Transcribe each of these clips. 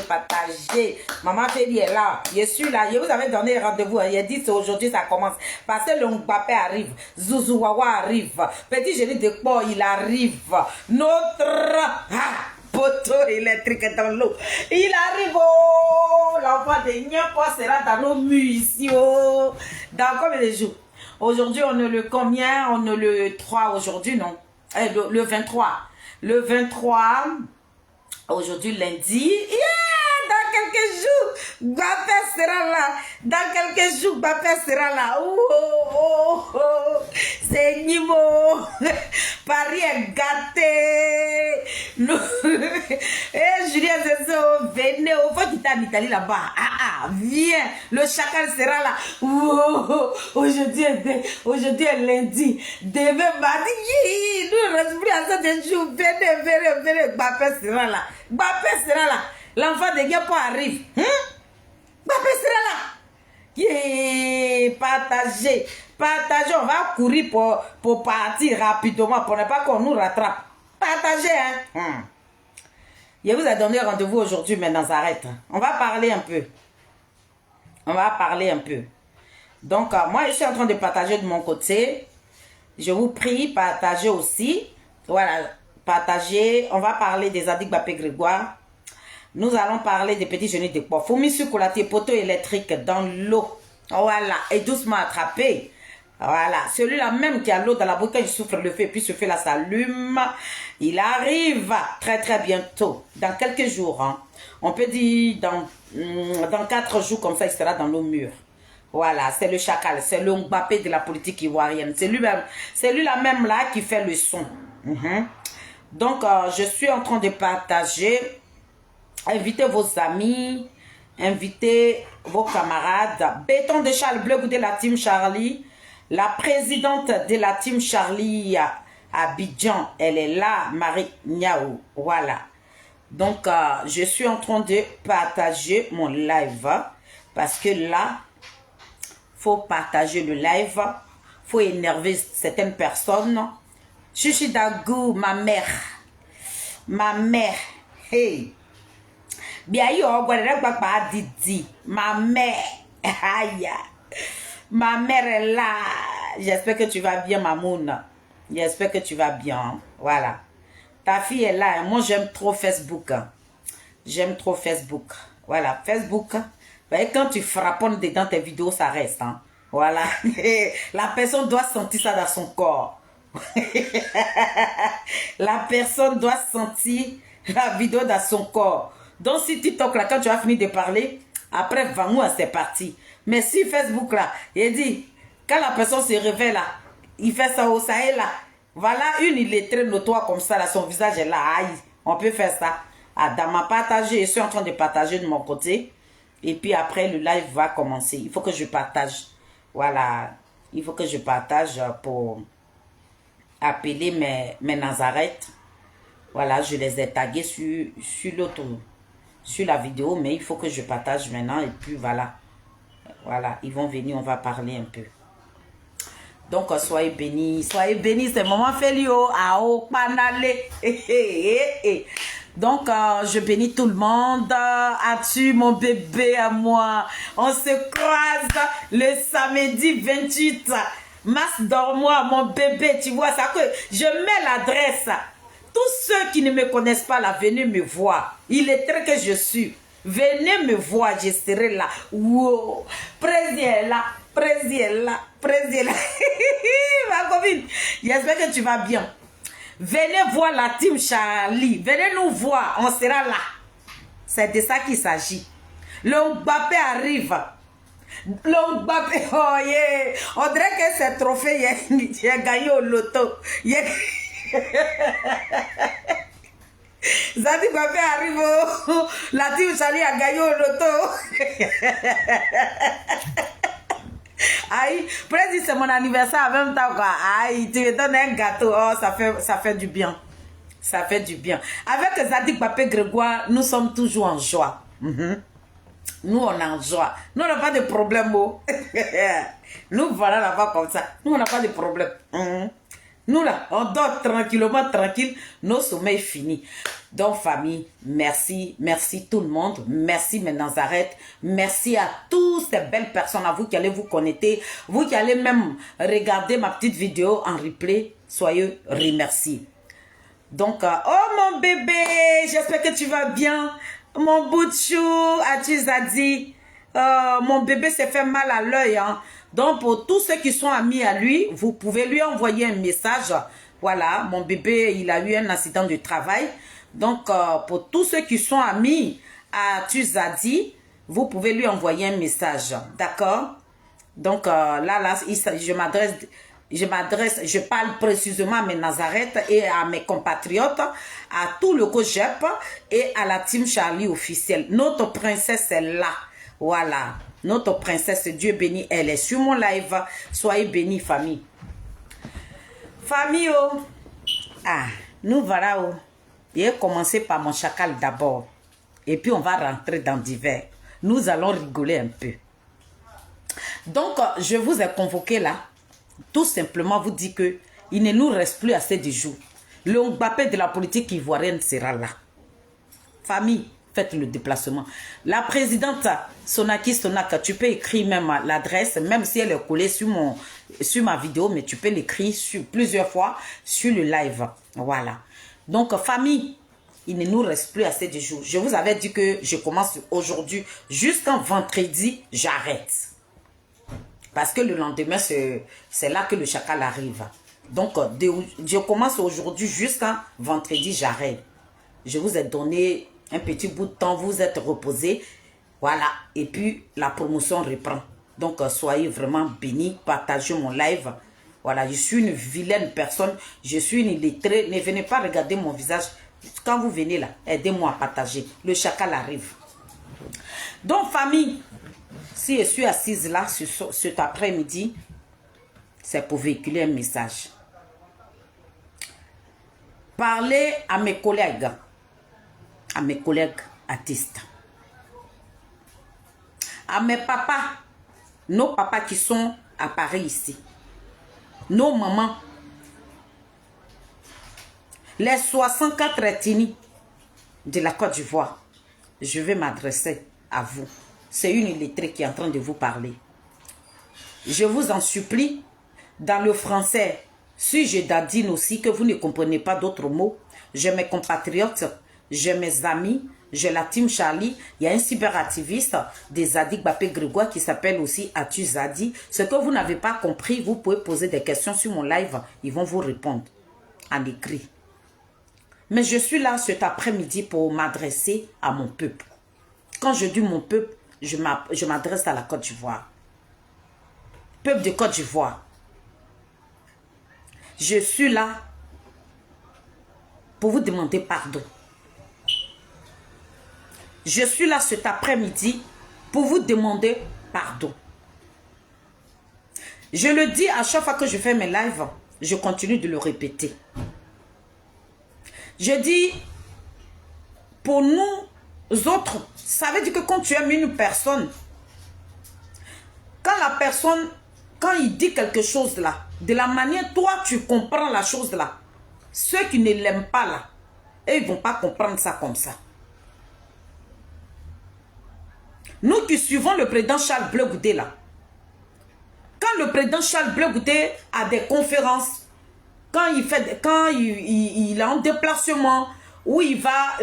Partagez. Maman Félie est là. Je suis là. Je vous avais donné rendez-vous. Il a dit c'est aujourd'hui ça commence. Parce que le Mbappé arrive. Zouzouawa arrive. Petit génie de Port, il arrive. Notre poteau électrique dans l'eau. Il arrive, oh, l'enfant de Nyoko sera dans nos murs ici, oh. Dans combien de jours? Aujourd'hui, on est le combien? On est le 3 aujourd'hui, non? Le 23. Le 23, aujourd'hui lundi. Yeah! Dans quelques jours, Bapé sera là. Dans quelques jours, Bapé sera là. Oh, oh, oh. C'est Nimo. Paris est gâté. Eh, Julien Zezo, venez. Il faut quitter en Italie là-bas. Viens. Le chacal sera là. Oh, aujourd'hui est lundi. Demain, mardi. Nous restons plus à ça des jours. Venez. Bapé sera là. Bapé sera là. L'enfant de Guépo arrive. Bapé sera là. Yeah, partagez. On va courir pour partir rapidement pour ne pas qu'on nous rattrape. Partagez, hein. Je vous ai donné rendez-vous aujourd'hui, mais Nazareth. On va parler un peu. Donc, moi, je suis en train de partager de mon côté. Je vous prie, partagez aussi. Voilà, partagez. On va parler des Zadig Bapé Grégoire. Nous allons parler des petits genoux de poids. Fourmis sucrolaté, poteau électrique dans l'eau. Voilà, et doucement attrapé. Voilà, celui-là même qui a l'eau dans la bouche, quand il souffre le feu, puis ce feu-là s'allume. Il arrive très bientôt, dans quelques jours. Hein. On peut dire dans 4 jours, comme ça, il sera dans nos murs. Voilà, c'est le chacal, c'est le Mbappé de la politique ivoirienne. C'est lui-là même là qui fait le son. Donc, je suis en train de partager. Invitez vos amis, invitez vos camarades. Béton de Charles Bleu de la team Charlie. La présidente de la team Charlie à Abidjan, elle est là, Marie Niaou. Voilà. Donc, je suis en train de partager mon live. Parce que là, faut partager le live. Faut énerver certaines personnes. Chuchi Dagou, ma mère. Hey. Bien, Didi, ma mère, aïe, ma mère est là. J'espère que tu vas bien, Mamoun. J'espère que tu vas bien. Voilà. Ta fille est là. Moi, j'aime trop Facebook. J'aime trop Facebook. Voilà, Facebook. Quand tu frapponnes dedans tes vidéos, ça reste. Hein. Voilà. La personne doit sentir ça dans son corps. La personne doit sentir la vidéo dans son corps. Donc, si TikTok, là, quand tu as fini de parler, après, Vangoua, c'est parti. Mais si Facebook, là, il dit, quand la personne se réveille, là, il fait ça, oh, ça est là. Voilà, il est très notoire comme ça, là, son visage est là. Aïe, on peut faire ça. Dans ma partagée, je suis en train de partager de mon côté. Et puis après, le live va commencer. Il faut que je partage. Voilà, il faut que je partage pour appeler mes Nazareth. Voilà, je les ai tagués sur l'autre. Sur la vidéo, mais il faut que je partage maintenant. Et puis voilà. Voilà, ils vont venir, on va parler un peu. Donc, soyez bénis. Soyez bénis, c'est maman Félio. Ao, panale. Donc, je bénis tout le monde. As-tu mon bébé à moi? On se croise le samedi 28 mars. Dors-moi, mon bébé. Tu vois ça que je mets l'adresse. Tous ceux qui ne me connaissent pas là, venez me voir. Il est très que je suis. Venez me voir, je serai là. Wow. Président là. Ma copine, j'espère que tu vas bien. Venez voir la team Charlie. Venez nous voir, on sera là. C'est de ça qu'il s'agit. Le Mbappé arrive. Le Mbappé, oh yeah. On dirait que c'est trophée, il a gagné au loto. Zadig Bapé arrive, la team Charlie a gagné au loto. Aïe, président, c'est mon anniversaire en même temps, quoi. Aïe, tu me donnes un gâteau. Oh, ça fait du bien. Ça fait du bien. Avec Zadig Bapé Grégoire, nous sommes toujours en joie. Nous, on est en joie. Nous, on n'a pas de problème. Oh. Nous, voilà là-bas comme ça. Nous, on n'a pas de problème. Nous, là, on dort tranquillement, tranquille. Nos sommeils finis. Donc, famille, merci. Merci tout le monde. Merci, mes Nazareth. Merci à tous ces belles personnes, à vous qui allez vous connecter. Vous qui allez même regarder ma petite vidéo en replay. Soyez remerciés. Donc, oh mon bébé, j'espère que tu vas bien. Mon bout de chou, as-tu dit? Mon bébé s'est fait mal à l'œil. Hein. Donc, pour tous ceux qui sont amis à lui, vous pouvez lui envoyer un message. Voilà, mon bébé, il a eu un accident de travail. Donc, pour tous ceux qui sont amis à Tuzadi, vous pouvez lui envoyer un message. D'accord? Donc, je parle précisément à mes Nazareth et à mes compatriotes, à tout le COJEP et à la Team Charlie officielle. Notre princesse est là. Voilà. Notre princesse, Dieu béni, elle est sur mon live. Soyez bénis, famille. Famille, oh. Ah, nous voilà, oh. J'ai commencé par mon chacal d'abord. Et puis, on va rentrer dans divers. Nous allons rigoler un peu. Donc, je vous ai convoqué là, tout simplement vous dire que il ne nous reste plus assez de jours. Le Mbappé de la politique ivoirienne sera là. Famille, faites le déplacement. La présidente Sonaki Sonaka, tu peux écrire même l'adresse, même si elle est collée sur ma vidéo, mais tu peux l'écrire plusieurs fois sur le live. Voilà. Donc, famille, il ne nous reste plus assez de jours. Je vous avais dit que je commence aujourd'hui jusqu'en vendredi, j'arrête. Parce que le lendemain, c'est là que le chacal arrive. Donc, je commence aujourd'hui jusqu'à vendredi, j'arrête. Je vous ai donné un petit bout de temps, vous êtes reposés. Voilà. Et puis, la promotion reprend. Donc, soyez vraiment bénis. Partagez mon live. Voilà, je suis une vilaine personne. Je suis une illettrée. Ne venez pas regarder mon visage. Quand vous venez là, aidez-moi à partager. Le chacal arrive. Donc, famille, si je suis assise là cet après-midi, c'est pour véhiculer un message. Parler à mes collègues artistes, à mes papas, nos papas qui sont à Paris ici, nos mamans, les 64 ethnies de la Côte d'Ivoire. Je vais m'adresser à vous. C'est une illettrée qui est en train de vous parler. Je vous en supplie, dans le français, si je dadine aussi, que vous ne comprenez pas d'autres mots, j'ai mes compatriotes, j'ai mes amis, j'ai la Team Charlie, il y a un cyberactiviste des Adik Bapé Grégoire qui s'appelle aussi Atu Zadi. Ce que vous n'avez pas compris, vous pouvez poser des questions sur mon live, ils vont vous répondre en écrit. Mais je suis là cet après-midi pour m'adresser à mon peuple. Quand je dis mon peuple, je m'adresse à la Côte d'Ivoire. Peuple de Côte d'Ivoire. Je suis là pour vous demander pardon. Je suis là cet après-midi pour vous demander pardon. Je le dis à chaque fois que je fais mes lives, je continue de le répéter. Je dis, pour nous autres, ça veut dire que quand tu aimes une personne, quand la personne, quand il dit quelque chose là, de la manière toi tu comprends la chose là, ceux qui ne l'aiment pas là, eux ils ne vont pas comprendre ça comme ça. Nous qui suivons le président Charles Blé Goudé là, quand le président Charles Blé Goudé a des conférences, quand il est en déplacement, où il va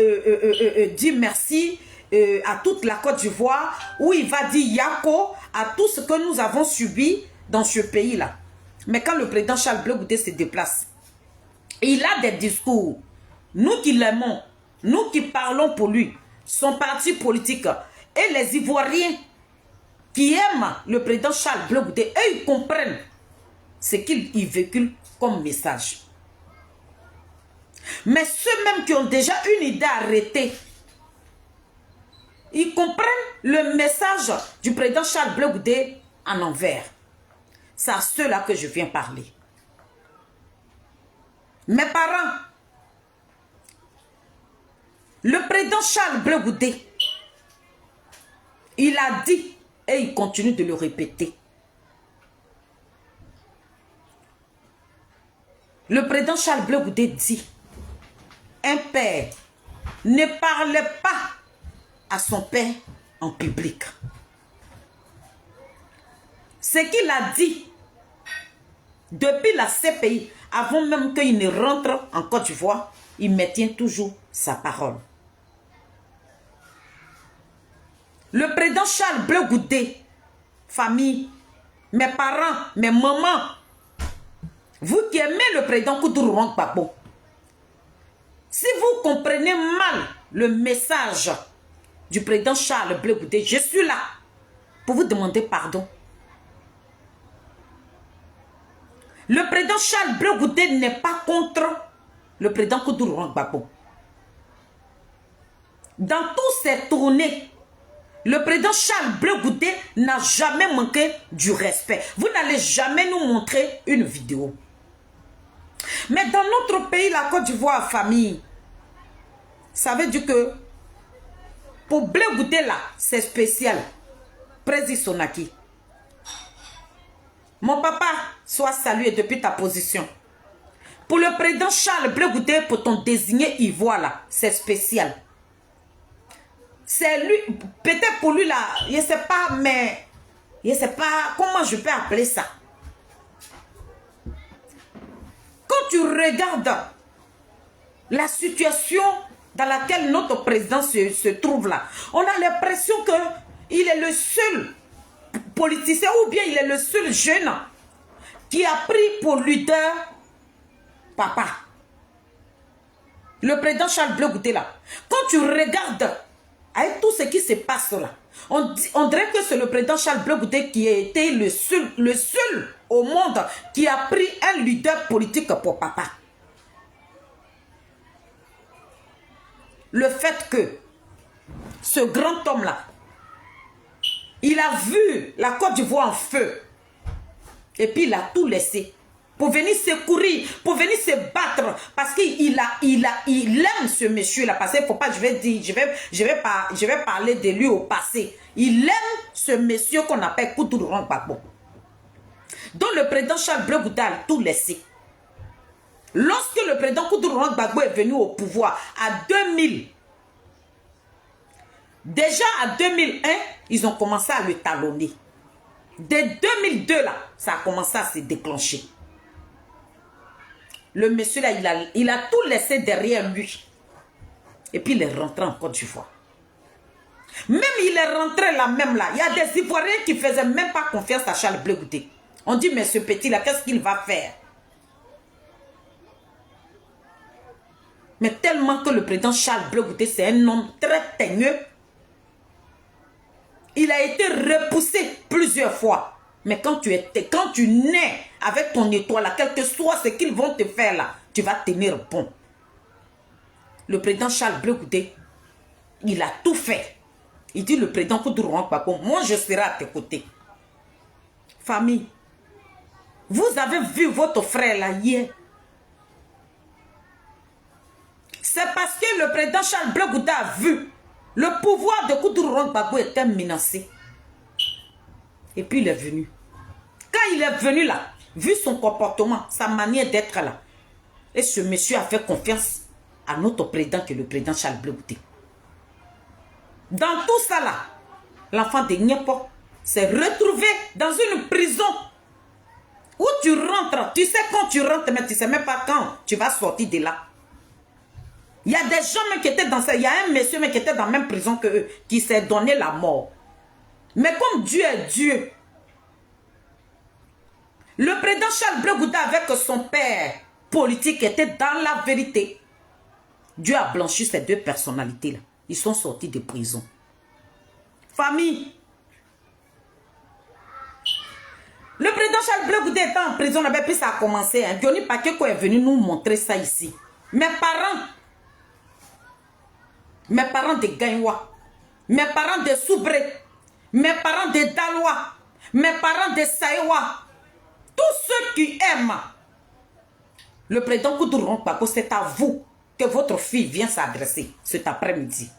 dire merci à toute la Côte d'Ivoire, où il va dire Yako à tout ce que nous avons subi dans ce pays-là. Mais quand le président Charles Blé Goudé se déplace, il a des discours. Nous qui l'aimons, nous qui parlons pour lui, son parti politique et les Ivoiriens qui aiment le président Charles Blé Goudé, eux, ils comprennent ce qu'il véhicule comme message. Mais ceux-mêmes qui ont déjà une idée arrêtée, ils comprennent le message du président Charles Blé Goudé en envers. C'est à ceux-là que je viens parler. Mes parents, le président Charles Blé Goudé, il a dit, et il continue de le répéter, le président Charles Blé Goudé dit, un père ne parle pas à son père en public. Ce qu'il a dit depuis la CPI, avant même qu'il ne rentre en Côte d'Ivoire, il maintient toujours sa parole. Le président Charles Blé Goudé, famille, mes parents, mes mamans, vous qui aimez le président Koudougou Gbagbo, si vous comprenez mal le message du président Charles Blé Goudé, je suis là pour vous demander pardon. Le président Charles Blé Goudé n'est pas contre le président Koudougou Gbagbo. Dans tous ces tournées, le président Charles Blé Goudé n'a jamais manqué du respect. Vous n'allez jamais nous montrer une vidéo. Mais dans notre pays, la Côte d'Ivoire, famille, ça veut dire que pour Blé Goudé là, c'est spécial. Président Sonaki. Mon papa, sois salué depuis ta position. Pour le président Charles Blé Goudé, pour ton désigné Ivoire là, c'est spécial. C'est lui, peut-être pour lui là, je ne sais pas, mais je ne sais pas comment je peux appeler ça. Quand tu regardes la situation dans laquelle notre président se trouve là, on a l'impression qu'il est le seul politicien ou bien il est le seul jeune qui a pris pour leader papa. Le président Charles Blé Goudé là, quand tu regardes avec tout ce qui se passe là, on dirait que c'est le président Charles Blé Goudé qui a été le seul au monde qui a pris un leader politique pour papa. Le fait que ce grand homme là, il a vu la Côte d'Ivoire en feu et puis il a tout laissé pour venir secourir, pour venir se battre, parce qu'il aime ce monsieur là, parce qu'il ne faut pas, je vais parler de lui au passé. Il aime ce monsieur qu'on appelle Koudougou Gbagbo, dont le président Charles Blé Goudé a tout laissé. Lorsque le président Koudougou Gbagbo est venu au pouvoir à 2000, déjà à 2001, ils ont commencé à le talonner. Dès 2002 là, ça a commencé à se déclencher. Le monsieur là, il a tout laissé derrière lui. Et puis il est rentré en Côte d'Ivoire. Même il est rentré là même là. Il y a des Ivoiriens qui ne faisaient même pas confiance à Charles Blé Goudé. On dit, mais ce petit là, qu'est-ce qu'il va faire? Mais tellement que le président Charles Blé Goudé, c'est un homme très teigneux. Il a été repoussé plusieurs fois. Mais quand tu nais avec ton étoile, quel que soit ce qu'ils vont te faire là, tu vas tenir bon. Le président Charles Blé Goudé, il a tout fait. Il dit le président Koudougou Gbagbo, moi je serai à tes côtés. Famille, vous avez vu votre frère là hier. C'est parce que le président Charles Blé Goudé a vu le pouvoir de Koudougou Gbagbo était menacé. Et puis il est venu. Quand il est venu là, vu son comportement, sa manière d'être là, et ce monsieur a fait confiance à notre président qui est le président Charles Blé Goudé. Dans tout ça là, l'enfant de Nyepo s'est retrouvé dans une prison où tu rentres, tu sais quand tu rentres, mais tu ne sais même pas quand tu vas sortir de là. Il y a des gens même qui étaient dans ça, il y a un monsieur même qui était dans la même prison que eux, qui s'est donné la mort. Mais comme Dieu est Dieu, le président Charles Blé Goudé avec son père politique était dans la vérité. Dieu a blanchi ces deux personnalités-là. Ils sont sortis de prison. Famille. Le président Charles Blé Goudé était en prison, et puis ça a commencé. Hein. Johnny Pakeko est venu nous montrer ça ici. Mes parents de Gagnoua, mes parents de Soubré, mes parents de Dalois, mes parents de Saïwa, tous ceux qui aiment le président Koudougou Gbagbo, c'est à vous que votre fille vient s'adresser cet après-midi.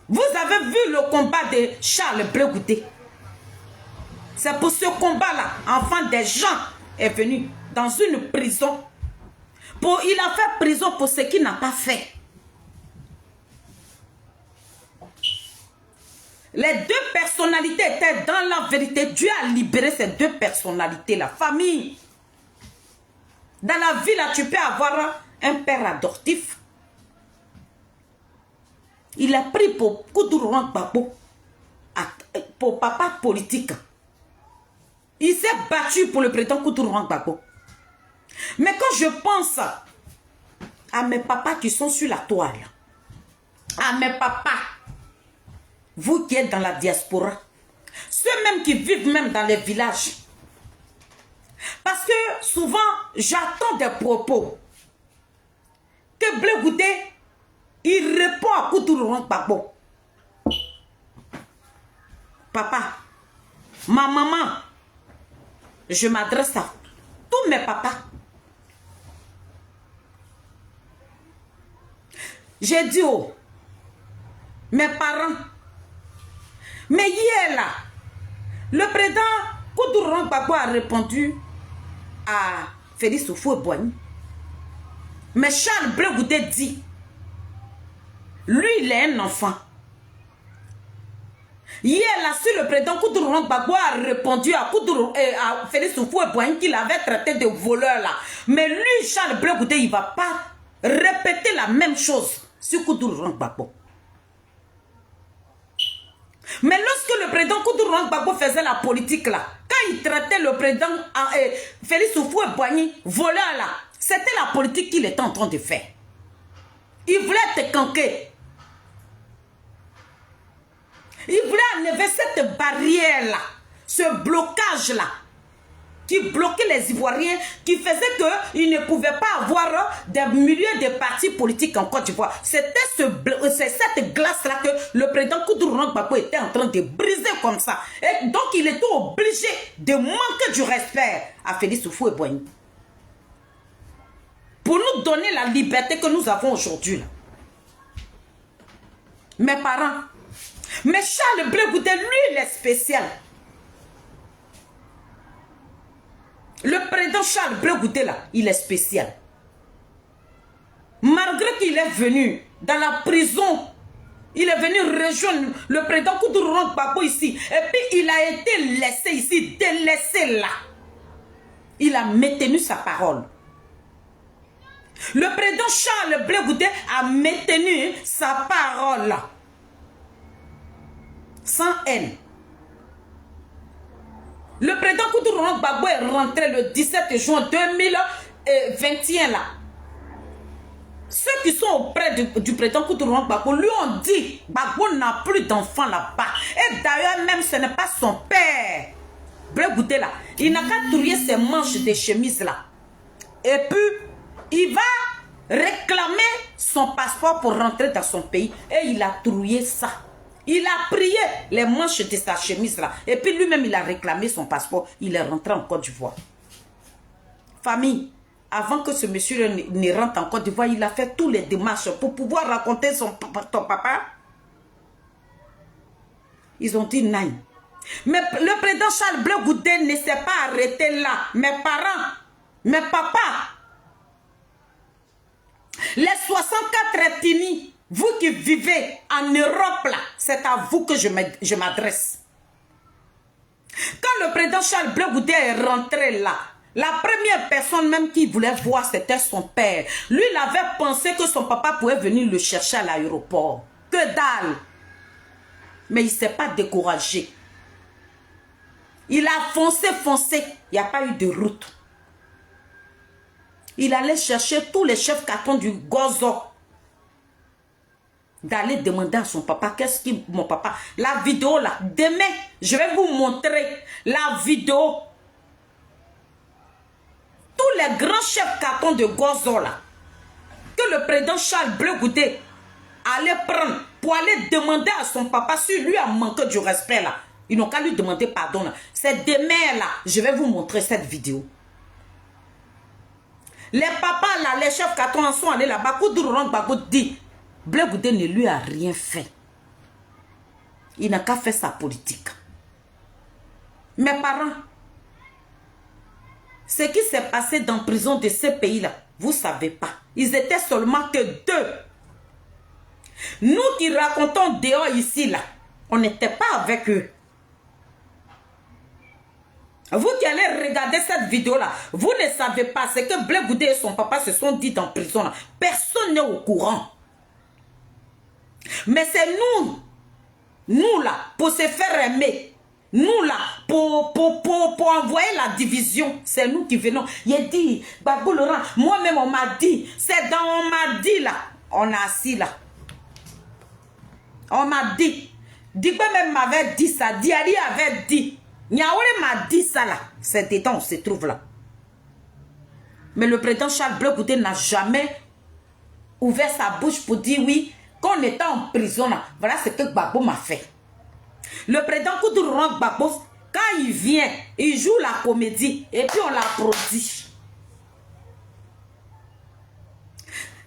Vous avez vu le combat de Charles Blé Goudé. C'est pour ce combat-là, enfant des gens est venu dans une prison. Il a fait prison pour ce qu'il n'a pas fait. Les deux personnalités étaient dans la vérité. Dieu a libéré ces deux personnalités, la famille. Dans la vie, là, tu peux avoir un père adoptif. Il a pris pour Koudourou Gbagbo, pour papa politique. Il s'est battu pour le président Koudourou Gbagbo. Mais quand je pense à mes papas qui sont sur la toile, à mes papas, vous qui êtes dans la diaspora, ceux même qui vivent même dans les villages, parce que souvent, j'attends des propos que Blé Goudé, il répond à Koudourou Gbagbo. Papa, ma maman, je m'adresse à tous mes papas. J'ai dit aux mes parents, mais hier là, le président Koudourou Gbagbo a répondu à Félix Houphouët-Boigny. Mais Charles Blé Goudé dit, lui il est un enfant. Hier là, si le président Koudourou Gbagbo a répondu à Félix Houphouët-Boigny qu'il avait traité de voleur là, mais lui Charles Blé Goudé, il ne va pas répéter la même chose sur Koudourou Gbagbo. Mais lorsque le président Koudourou Gbagbo faisait la politique là, quand il traitait le président Félix Houphouët-Boigny voleur là, c'était la politique qu'il était en train de faire. Il voulait te canquer. Il voulait enlever cette barrière là, ce blocage là, qui bloquait les Ivoiriens, qui faisait qu'ils ne pouvaient pas avoir des milliers de partis politiques en Côte d'Ivoire. C'était cette glace-là que le président Koudourou Gbagbo était en train de briser comme ça. Et donc, il était obligé de manquer du respect à Félix Houphouët-Boigny. Pour nous donner la liberté que nous avons aujourd'hui. Mes parents, mais Charles Blé Goudé, lui, il est spécial. Le président Charles Blé Goudé, là, il est spécial. Malgré qu'il est venu dans la prison, il est venu rejoindre le président Koudourou Gbagbo ici. Et puis, il a été laissé ici, délaissé là. Il a maintenu sa parole. Le président Charles Blé Goudé a maintenu sa parole là. Sans haine. Le président Koudourou Gbagbo est rentré le 17 juin 2021 là. Ceux qui sont auprès du président Koudourou Gbagbo lui ont dit Gbagbo n'a plus d'enfants là-bas. Et d'ailleurs même ce n'est pas son père. Blé Goudé là, il n'a qu'à trouiller ses manches de chemise là. Et puis il va réclamer son passeport pour rentrer dans son pays. Et il a trouillé ça. Il a prié les manches de sa chemise là. Et puis lui-même, il a réclamé son passeport. Il est rentré en Côte d'Ivoire. Famille, avant que ce monsieur ne rentre en Côte d'Ivoire, il a fait tous les démarches pour pouvoir raconter ton papa. Ils ont dit non. Mais le président Charles Blé Goudé ne s'est pas arrêté là. Mes parents, mes papas, les 64 ethnies, vous qui vivez en Europe là, c'est à vous que je m'adresse. Quand le président Charles Blé Goudé est rentré là, la première personne même qui voulait voir, c'était son père. Lui, il avait pensé que son papa pouvait venir le chercher à l'aéroport. Que dalle! Mais il ne s'est pas découragé. Il a foncé. Il n'y a pas eu de route. Il allait chercher tous les chefs cantons du Gozo. D'aller demander à son papa, qu'est-ce qui, mon papa, la vidéo là, demain, je vais vous montrer la vidéo. Tous les grands chefs cantons de Gozo là, que le président Charles Blé Goudé allait prendre pour aller demander à son papa si lui a manqué du respect là. Ils n'ont qu'à lui demander pardon là. C'est demain là, je vais vous montrer cette vidéo. Les papas là, les chefs cantons en sont allés là-bas. Koudourou Gbagbo dit, Blé Goudé ne lui a rien fait. Il n'a qu'à faire sa politique. Mes parents, ce qui s'est passé dans la prison de ces pays-là, vous ne savez pas. Ils étaient seulement que 2. Nous qui racontons dehors ici, là, on n'était pas avec eux. Vous qui allez regarder cette vidéo-là, vous ne savez pas ce que Blé Goudé et son papa se sont dit en prison. Là. Personne n'est au courant. Mais c'est nous là, pour se faire aimer. Nous là, pour envoyer la division, c'est nous qui venons. Il dit, Babou Laurent, moi-même on m'a dit, c'est dans on m'a dit là, on a assis là. On m'a dit, Digba même m'avait dit ça, Diari avait dit, Niaoulé m'a dit ça là, c'est dedans, on se trouve là. Mais le président Charles Blé Goudé n'a jamais ouvert sa bouche pour dire oui, qu'on était en prison là, voilà ce que Gbagbo m'a fait. Le président Koudourou Gbagbo, quand il vient, il joue la comédie et puis on l'applaudit.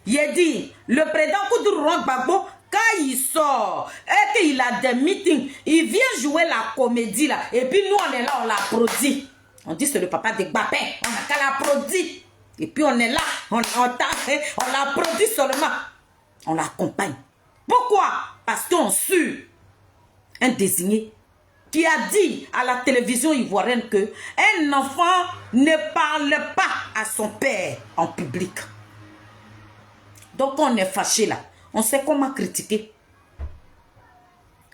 Il a dit, le président Koudourou Gbagbo, quand il sort et qu'il a des meetings, il vient jouer la comédie là. Et puis nous on est là, on l'applaudit. On dit c'est le papa de Gbapin, on n'a qu'à l'applaudir. Et puis on est là, on l'applaudit seulement. On l'accompagne. Pourquoi? Parce qu'on suit un désigné qui a dit à la télévision ivoirienne que un enfant ne parle pas à son père en public. Donc on est fâché là. On sait comment critiquer.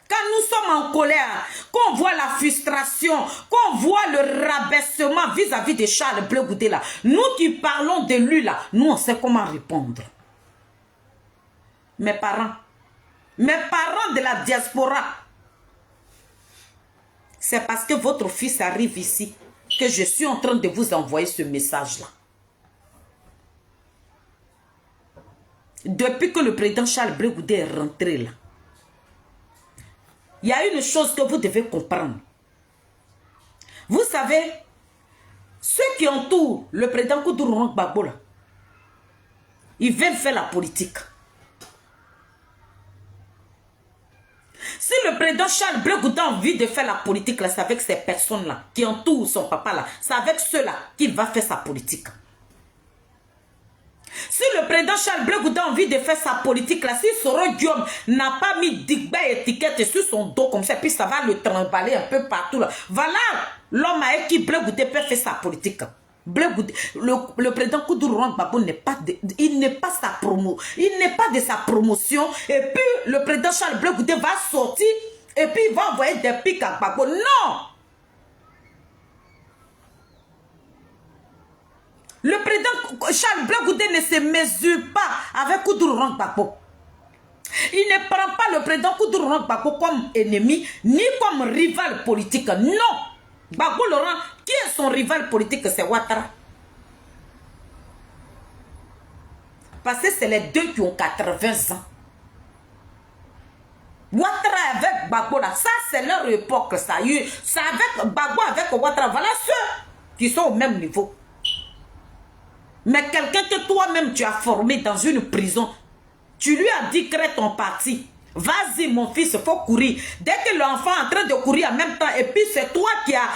Quand nous sommes en colère, qu'on voit la frustration, qu'on voit le rabaissement vis-à-vis de Charles Blé Goudé là, nous qui parlons de lui là, nous on sait comment répondre. Mes parents de la diaspora, c'est parce que votre fils arrive ici que je suis en train de vous envoyer ce message-là. Depuis que le président Charles Blé Goudé est rentré là, il y a une chose que vous devez comprendre. Vous savez, ceux qui entourent le président Koudourou Gbagbo là, ils veulent faire la politique. Si le président Charles Blé Goudé a envie de faire la politique là, c'est avec ces personnes-là qui entourent son papa là, c'est avec ceux-là qu'il va faire sa politique. Si le président Charles Blé Goudé a envie de faire sa politique là, si Soro Guillaume n'a pas mis Digba étiquette sur son dos comme ça, puis ça va le trimballer un peu partout là. Voilà l'homme avec qui Blé Goudé peut faire sa politique. Blé Goudé, le président Koudourou Gbagbo n'est pas de, il n'est pas sa promo, il n'est pas de sa promotion. Et puis le président Charles Blé Goudé va sortir et puis il va envoyer des pics à Gbagbo. Non! Le président Charles Blé Goudé ne se mesure pas avec Koudourou Gbagbo. Il ne prend pas le président Koudourou Gbagbo comme ennemi, ni comme rival politique. Non! Gbagbo Laurent, qui est son rival politique, c'est Ouattara. Parce que c'est les deux qui ont 80 ans. Ouattara avec Gbagbo là, ça c'est leur époque, ça. Ça avec Gbagbo avec Ouattara, voilà ceux qui sont au même niveau. Mais quelqu'un que toi-même tu as formé dans une prison, tu lui as dit crée ton parti. Vas-y mon fils, il faut courir. Dès que l'enfant est en train de courir en même temps, et puis c'est toi qui a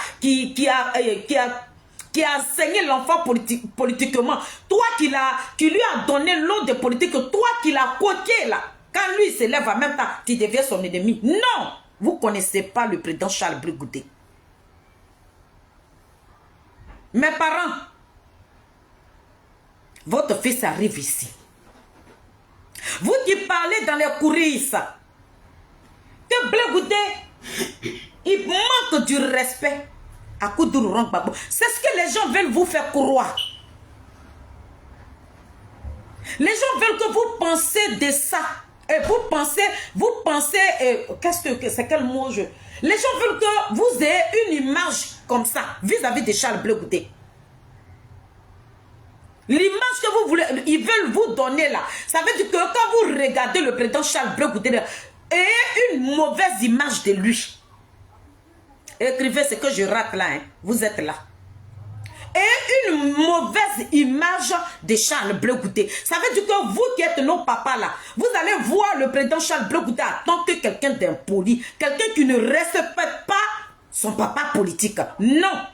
enseigné l'enfant politiquement, toi qui lui a donné l'eau de politique, toi qui l'as coqué là. Quand lui se lève en même temps, tu deviens son ennemi. Non, vous ne connaissez pas le président Charles Blé Goudé. Mes parents, votre fils arrive ici. Vous qui parlez dans les coulisses, que Blé Goudé, il manque du respect à Koudourou Gbagbo. C'est ce que les gens veulent vous faire croire. Les gens veulent que vous pensez de ça. Et vous pensez, c'est quel mot je... Les gens veulent que vous ayez une image comme ça, vis-à-vis de Charles Blé Goudé. L'image que vous voulez, ils veulent vous donner là, ça veut dire que quand vous regardez le président Charles Blé Goudé, ayez une mauvaise image de lui. Écrivez ce que je rate là, hein. Vous êtes là. Et une mauvaise image de Charles Blé Goudé. Ça veut dire que vous qui êtes nos papas là, vous allez voir le président Charles Blé Goudé en tant que quelqu'un d'impoli, quelqu'un qui ne respecte pas son papa politique. Non.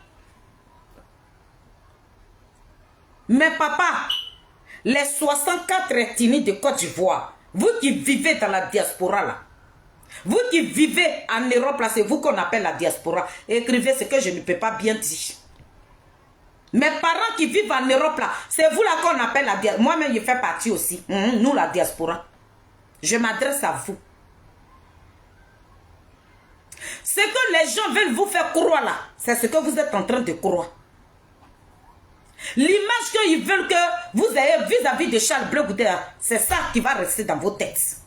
Mais papa, les 64 ethnies de Côte d'Ivoire, vous qui vivez dans la diaspora là, Vous qui vivez en Europe, là, c'est vous qu'on appelle la diaspora. Écrivez ce que je ne peux pas bien dire. Mes parents qui vivent en Europe, là, c'est vous là qu'on appelle la diaspora. Moi-même, je fais partie aussi. Nous, la diaspora. Je m'adresse à vous. Ce que les gens veulent vous faire croire là, c'est ce que vous êtes en train de croire. L'image qu'ils veulent que vous ayez vis-à-vis de Charles Blé Goudé, c'est ça qui va rester dans vos têtes.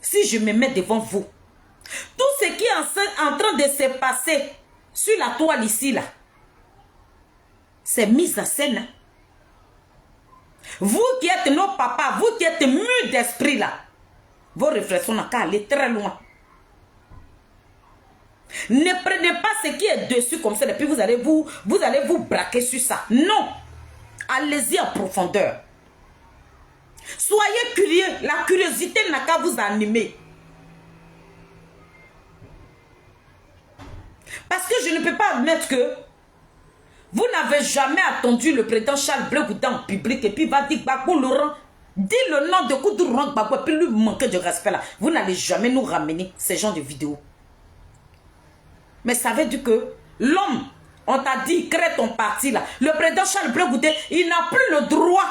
Si je me mets devant vous, tout ce qui est en train de se passer sur la toile ici, là, c'est mis en scène. Vous qui êtes nos papas, vous qui êtes mûrs d'esprit là, vos réflexions n'ont qu'à aller très loin. Ne prenez pas ce qui est dessus comme ça et puis vous allez vous braquer sur ça. Non. Allez-y en profondeur. Soyez curieux. La curiosité n'a qu'à vous animer. Parce que je ne peux pas admettre que vous n'avez jamais attendu le président Charles Blé Goudé en public et puis va dire Gbagbo Laurent, dis le nom de Koudou Laurent Gbagbo et puis lui manquer de respect là. Vous n'allez jamais nous ramener ces genres de vidéos. Mais ça veut dire que l'homme, on t'a dit, crée ton parti là. Le président Charles Blé Goudé, il n'a plus le droit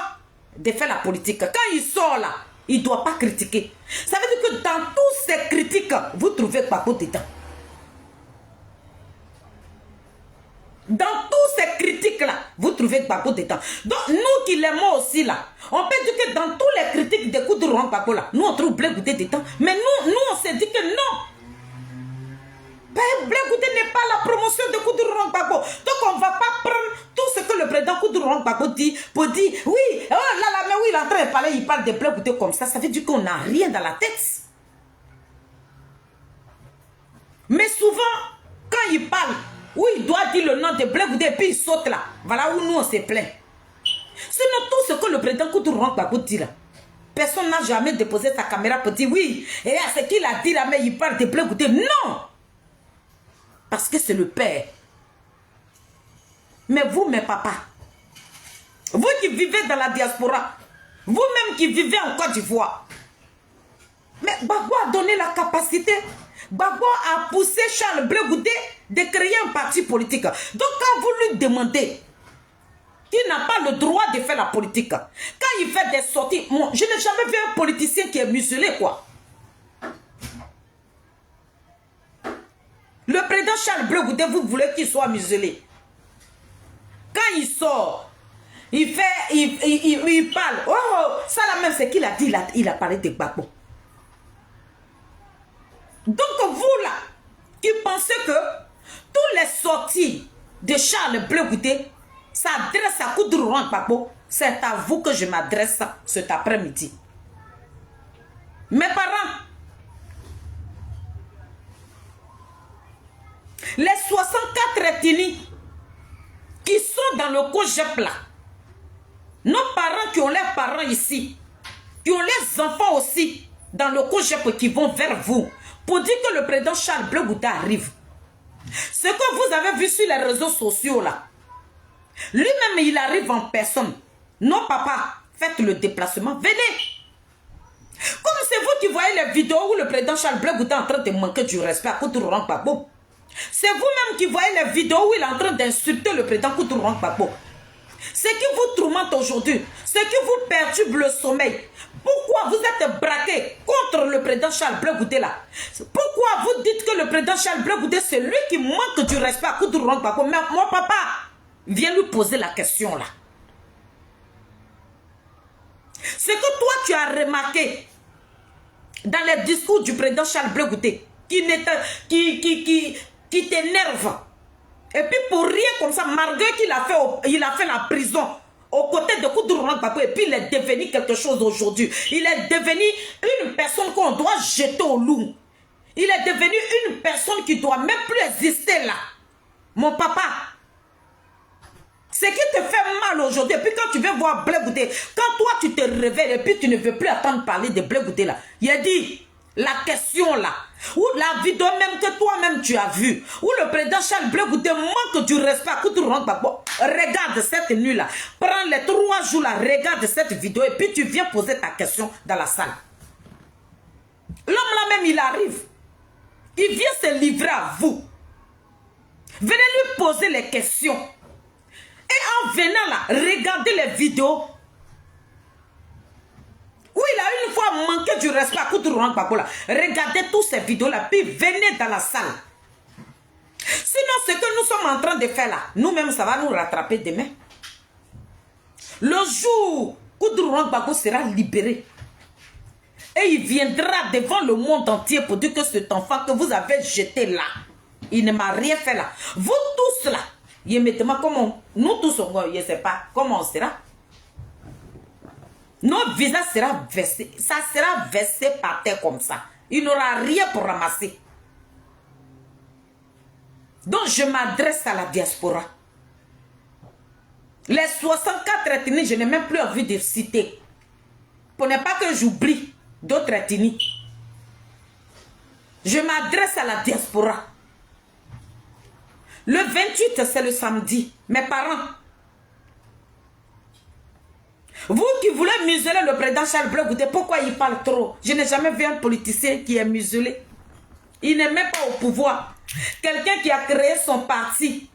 de faire la politique. Quand il sort là, il ne doit pas critiquer. Ça veut dire que dans toutes ces critiques, vous trouvez Gbagbo dedans. Dans toutes ces critiques-là, vous trouvez Gbagbo dedans. Donc, nous qui l'aimons aussi là, on peut dire que dans toutes les critiques de Koudou Laurent Gbagbo là, nous on trouve Blé Goudé dedans. Mais nous on s'est dit que non. Blé Goudé n'est pas la promotion de Koudou Laurent Gbagbo. Donc on ne va pas prendre tout ce que le président Koudou Laurent Gbagbo dit pour dire oui, oh là, mais oui, il est en train de parler, il parle de Blé Goudé comme ça. Ça veut dire qu'on n'a rien dans la tête. Mais souvent, quand il parle, oui, il doit dire le nom de Blé Goudé et puis il saute là. Voilà où nous on se plaint. Sinon, tout ce que le président Koudou Laurent Gbagbo dit là, personne n'a jamais déposé sa caméra pour dire oui, et à ce qu'il a dit là, mais il parle de Blé Goudé. Non! Parce que c'est le père. Mais vous, mes papas, vous qui vivez dans la diaspora, vous-même qui vivez en Côte d'Ivoire, mais Gbagbo a donné la capacité, Gbagbo a poussé Charles Blé Goudé de créer un parti politique. Donc quand vous lui demandez qu'il n'a pas le droit de faire la politique, quand il fait des sorties, moi, je n'ai jamais vu un politicien qui est muselé, quoi. Le président Charles Blé Goudé, vous voulez qu'il soit muselé. Quand il sort, il parle. Oh, ça là même, c'est qu'il a dit, il a parlé de Gbagbo. Donc vous là, qui pensez que toutes les sorties de Charles Blé Goudé s'adressent à Koudou Laurent Gbagbo, c'est à vous que je m'adresse cet après-midi. Mes parents, les 64 ethnies qui sont dans le COJEP là, nos parents qui ont leurs parents ici, qui ont les enfants aussi dans le COJEP qui vont vers vous pour dire que le président Charles Blé Goudé arrive. Ce que vous avez vu sur les réseaux sociaux là, lui-même il arrive en personne. Non papa, faites le déplacement, venez. Comme c'est vous qui voyez les vidéos où le président Charles Blé Goudé est en train de manquer du respect à Koudou Laurent Gbagbo. C'est vous-même qui voyez les vidéos où il est en train d'insulter le président Koudou Laurent Gbagbo. Ce qui vous tourmente aujourd'hui, ce qui vous perturbe le sommeil, pourquoi vous êtes braqué contre le président Charles Blé Goudé là? Pourquoi vous dites que le président Charles Blé Goudé c'est lui qui manque du respect à Koudou Laurent Gbagbo? Mais mon papa, viens lui poser la question là. Ce que toi tu as remarqué dans les discours du président Charles Blé Goudé, qui t'énerve. Et puis pour rien comme ça, malgré qu'il a fait la prison aux côtés de Koudou Laurent Gbagbo, et puis il est devenu quelque chose aujourd'hui. Il est devenu une personne qu'on doit jeter au loup. Il est devenu une personne qui ne doit même plus exister là. Mon papa, ce qui te fait mal aujourd'hui, et puis quand tu veux voir Blé Goudé, quand toi tu te réveilles et puis tu ne veux plus attendre parler de Blé Goudé là, il a dit la question là, ou la vidéo même que toi-même tu as vue, où le président Charles Blé Goudé manque du respect à Koudou Laurent Gbagbo. Regarde cette nuit là, prends les 3 jours là, regarde cette vidéo et puis tu viens poser ta question dans la salle. L'homme là même, il arrive. Il vient se livrer à vous. Venez lui poser les questions. Et en venant là, regardez les vidéos. Où il a une fois manqué du respect à Koutourou Gbagbo là. Regardez toutes ces vidéos là, puis venez dans la salle. Sinon, ce que nous sommes en train de faire là, nous-mêmes, ça va nous rattraper demain. Le jour où Koutourou Gbagbo sera libéré, et il viendra devant le monde entier pour dire que cet enfant que vous avez jeté là, il ne m'a rien fait là. Vous tous là, il me demande comment, nous tous, je ne sais pas comment on sera. Notre visage sera versé, ça sera versé par terre comme ça. Il n'aura rien pour ramasser. Donc je m'adresse à la diaspora. Les 64 ethnies, je n'ai même plus envie de citer. Pour ne pas que j'oublie d'autres ethnies. Je m'adresse à la diaspora. Le 28, c'est le samedi. Mes parents, vous qui voulez museler le président Charles Blé Goudé, pourquoi il parle trop? Je n'ai jamais vu un politicien qui est muselé. Il n'est même pas au pouvoir. Quelqu'un qui a créé son parti.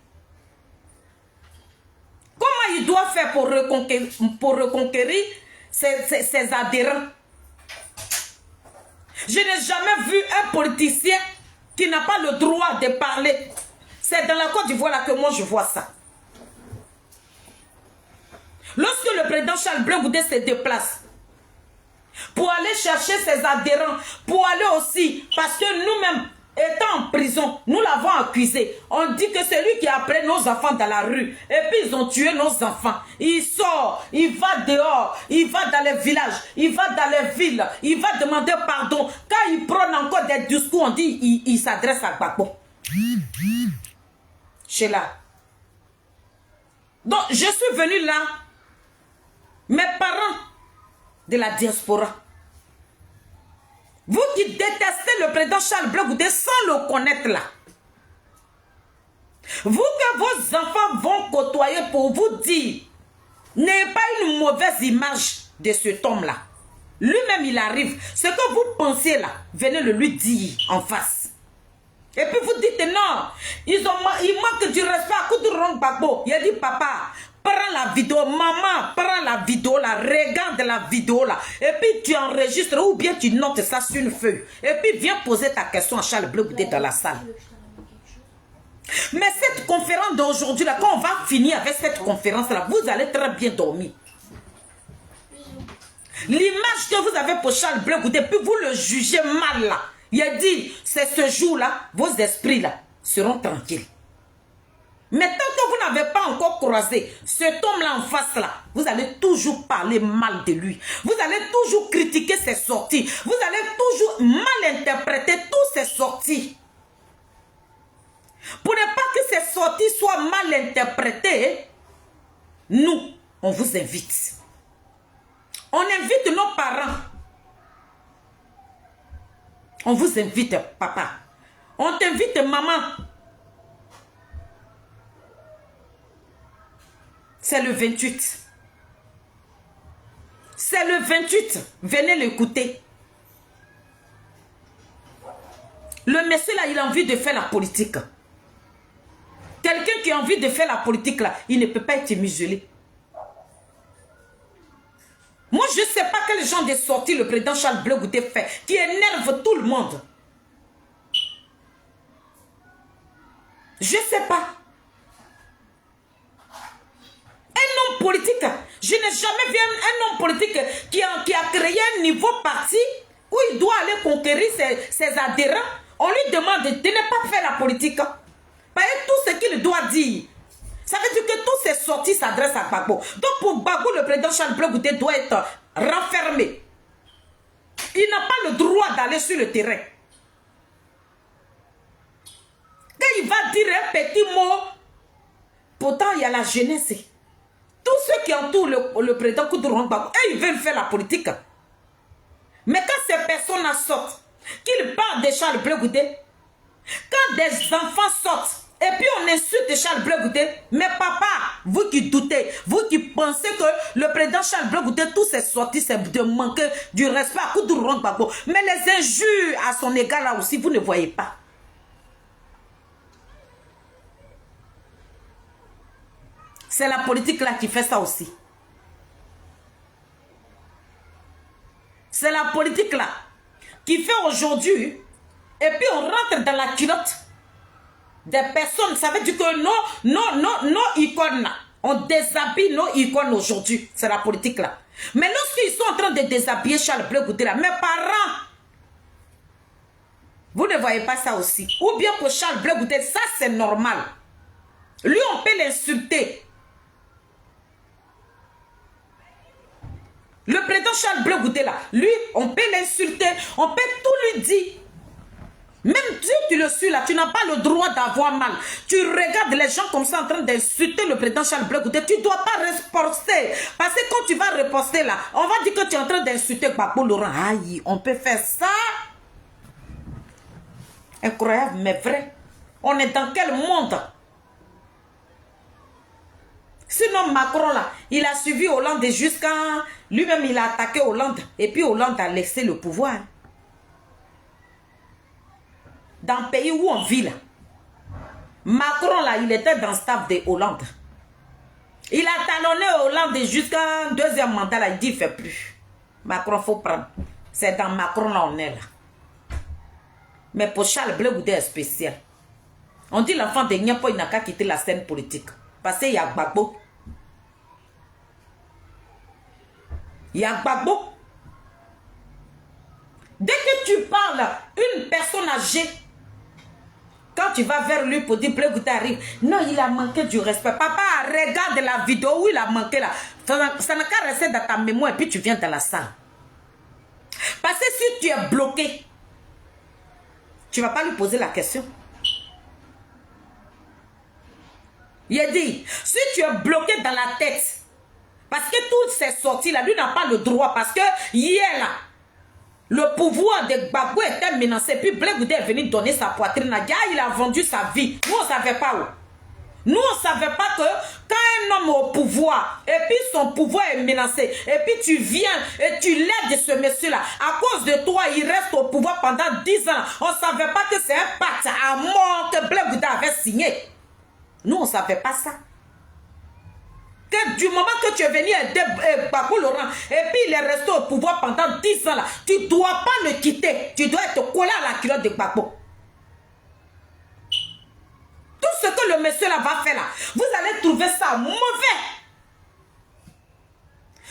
Comment il doit faire pour reconquérir ses adhérents? Je n'ai jamais vu un politicien qui n'a pas le droit de parler. C'est dans la Côte d'Ivoire là que moi je vois ça. Lorsque le président Charles Blé Goudé se déplace pour aller chercher ses adhérents, pour aller aussi, parce que nous-mêmes, étant en prison, nous l'avons accusé. On dit que c'est lui qui a pris nos enfants dans la rue. Et puis ils ont tué nos enfants. Il sort, il va dehors, il va dans les villages, il va dans les villes, il va demander pardon. Quand il prend encore des discours, on dit il s'adresse à Gbagbo. Sheila. Donc je suis venu là. Mes parents de la diaspora, vous qui détestez le président Charles Blé Goudé sans le connaître là, vous que vos enfants vont côtoyer pour vous dire, n'ayez pas une mauvaise image de cet homme là. Lui-même il arrive, ce que vous pensez là, venez le lui dire en face. Et puis vous dites non, il manque du respect à Koutourou Gbagbo. Il a dit papa, prends la vidéo, maman, prends la vidéo là, regarde la vidéo là. Et puis tu enregistres ou bien tu notes ça sur une feuille. Et puis viens poser ta question à Charles Blé Goudé dans la salle. Mais cette conférence d'aujourd'hui là, quand on va finir avec cette conférence là, vous allez très bien dormir. L'image que vous avez pour Charles Blé Goudé, puis vous le jugez mal là. Il a dit, c'est ce jour-là, vos esprits là seront tranquilles. Mais tant que vous n'avez pas encore croisé cet homme-là en face là, vous allez toujours parler mal de lui. Vous allez toujours critiquer ses sorties. Vous allez toujours mal interpréter toutes ses sorties. Pour ne pas que ces sorties soient mal interprétées, nous, on vous invite. On invite nos parents. On vous invite, papa. On t'invite, maman. C'est le 28. C'est le 28. Venez l'écouter. Le monsieur là, il a envie de faire la politique. Quelqu'un qui a envie de faire la politique là, il ne peut pas être muselé. Moi, je ne sais pas quel genre de sortie le président Charles Blé Goudé fait, qui énerve tout le monde. Je ne sais pas. Un homme politique, je n'ai jamais vu un homme politique qui a créé un niveau parti où il doit aller conquérir ses adhérents. On lui demande de ne pas faire la politique. Parce que tout ce qu'il doit dire, ça veut dire que toutes ces sorties s'adressent à Gbagbo. Donc pour Gbagbo, le président Charles Blé Goudé doit être renfermé. Il n'a pas le droit d'aller sur le terrain. Quand il va dire un petit mot, pourtant il y a la jeunesse. Tous ceux qui entourent le président Koutourou Gbagbo, ils veulent faire la politique. Mais quand ces personnes sortent, qu'ils parlent de Charles Blé Goudé, quand des enfants sortent, Et puis on insulte Charles Blé Goudé. Mais papa, vous qui doutez, vous qui pensez que le président Charles Blé Goudé, tous ses sorties, c'est de manquer du respect à Koudourou Gbagbo. Mais les injures à son égard là aussi, vous ne voyez pas. C'est la politique là qui fait ça aussi. C'est la politique là qui fait aujourd'hui, et puis on rentre dans la culotte des personnes. Ça veut dire que nos icônes là, on déshabille nos icônes aujourd'hui. C'est la politique là. Mais lorsqu'ils sont en train de déshabiller Charles Blé Goudé là, mes parents, vous ne voyez pas ça aussi. Ou bien pour Charles Blé Goudé, ça c'est normal. Lui on peut l'insulter. Le président Charles Blé Goudé là, lui, on peut l'insulter, on peut tout lui dire. Même si tu le suis là, tu n'as pas le droit d'avoir mal. Tu regardes les gens comme ça en train d'insulter le président Charles Blé Goudé, tu ne dois pas riposter. Parce que quand tu vas riposter là, on va dire que tu es en train d'insulter Gbagbo Laurent. Aïe, on peut faire ça. Incroyable, mais vrai. On est dans quel monde? Sinon, Macron, là, il a suivi Hollande jusqu'à... Lui-même, il a attaqué Hollande. Et puis, Hollande a laissé le pouvoir. Dans le pays où on vit, là, Macron, là, il était dans le staff de Hollande. Il a talonné Hollande jusqu'à un deuxième mandat, là. Il dit, il ne fait plus. Macron, il faut prendre. C'est dans Macron, là, on est là. Mais pour Charles Blé Goudé, est spécial. On dit l'enfant de Niapo, il n'a qu'à quitter la scène politique. Parce qu'il y a Gbagbo. Il y a Gbagbo. Dès que tu parles, une personne âgée, quand tu vas vers lui pour dire Blé Goudé arrive, non, il a manqué du respect. Papa, regarde la vidéo où il a manqué là. Ça n'a qu'à rester dans ta mémoire et puis tu viens dans la salle. Parce que si tu es bloqué, tu ne vas pas lui poser la question. Il a dit, si tu es bloqué dans la tête, parce que toutes ces sorties là, lui n'a pas le droit, parce que hier là, le pouvoir de Gbagbo était menacé, puis Blé Goudé est venu donner sa poitrine à Dia, il a vendu sa vie. Nous on ne savait pas où. Nous on ne savait pas que quand un homme est au pouvoir, et puis son pouvoir est menacé, et puis tu viens et tu l'aides ce monsieur là, à cause de toi il reste au pouvoir pendant 10 ans. On ne savait pas que c'est un pacte à mort que Blé Goudé avait signé. Nous, on ne savait pas ça. Que du moment que tu es venu aider Gbagbo Laurent, et puis il est resté au pouvoir pendant 10 ans, là, tu ne dois pas le quitter. Tu dois être collé à la culotte de Gbagbo. Tout ce que le monsieur là va faire là, vous allez trouver ça mauvais.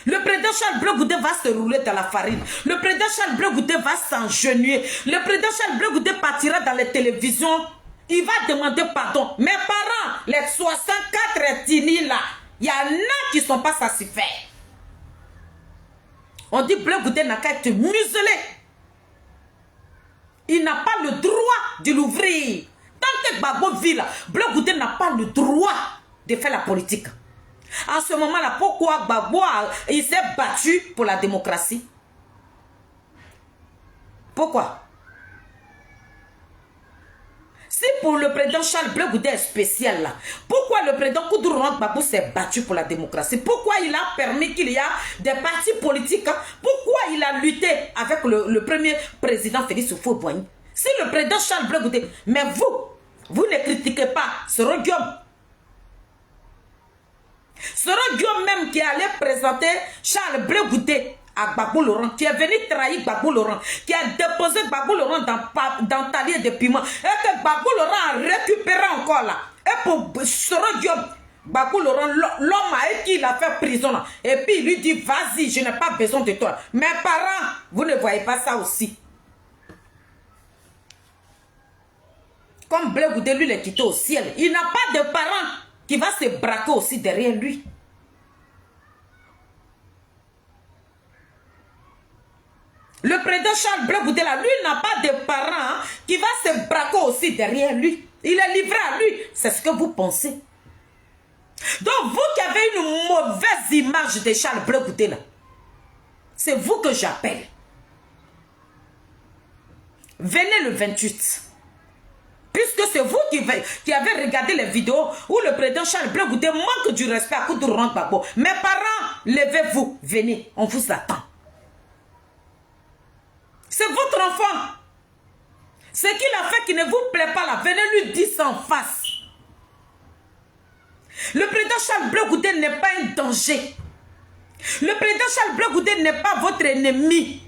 Le président Charles Blé Goudé va se rouler dans la farine. Le président Charles Blé Goudé va s'engenouiller. Le président Charles Blé Goudé partira dans les télévisions. Il va demander pardon. Mes parents, les 64 ethnies là, il y en a qui ne sont pas satisfaits. On dit Blé Goudé n'a qu'à être muselé. Il n'a pas le droit de l'ouvrir. Tant que Gbagbo vit là, Blé Goudé n'a pas le droit de faire la politique. En ce moment-là, pourquoi Gbagbo il s'est battu pour la démocratie? Pourquoi? Si pour le président Charles Blé Goudé est spécial là, pourquoi le président Koudourou Gbagbo s'est battu pour la démocratie? Pourquoi il a permis qu'il y a des partis politiques? Pourquoi il a lutté avec le premier président Félix Houphouët-Boigny? Si le président Charles Blé Goudé, mais vous ne critiquez pas ce Guillaume. Ce Guillaume même qui allait présenter Charles Blé Goudé à Gbagbo Laurent, qui est venu trahir Gbagbo Laurent, qui a déposé Gbagbo Laurent dans talier de piment, et que Gbagbo Laurent a récupéré encore là. Et pour ce Guillaume, Gbagbo Laurent, l'homme avec qui il a fait prison là, et puis il lui dit, vas-y, je n'ai pas besoin de toi. Mes parents, vous ne voyez pas ça aussi? Comme Blé Goudé, lui, il est quitté au ciel. Il n'a pas de parents qui va se braquer aussi derrière lui. Le président Charles Blé Goudé, là, lui, n'a pas de parents qui va se braquer aussi derrière lui. Il est livré à lui. C'est ce que vous pensez. Donc, vous qui avez une mauvaise image de Charles Blé Goudé, là, c'est vous que j'appelle. Venez le 28. Puisque c'est vous qui avez regardé les vidéos où le président Charles Blé Goudé manque du respect à Koudourou Gbagbo. Mes parents, levez-vous, venez, on vous attend. C'est votre enfant. Ce qu'il a fait qui ne vous plaît pas là, venez lui dire ça en face. Le président Charles Blé Goudé n'est pas un danger. Le président Charles Blé Goudé n'est pas votre ennemi.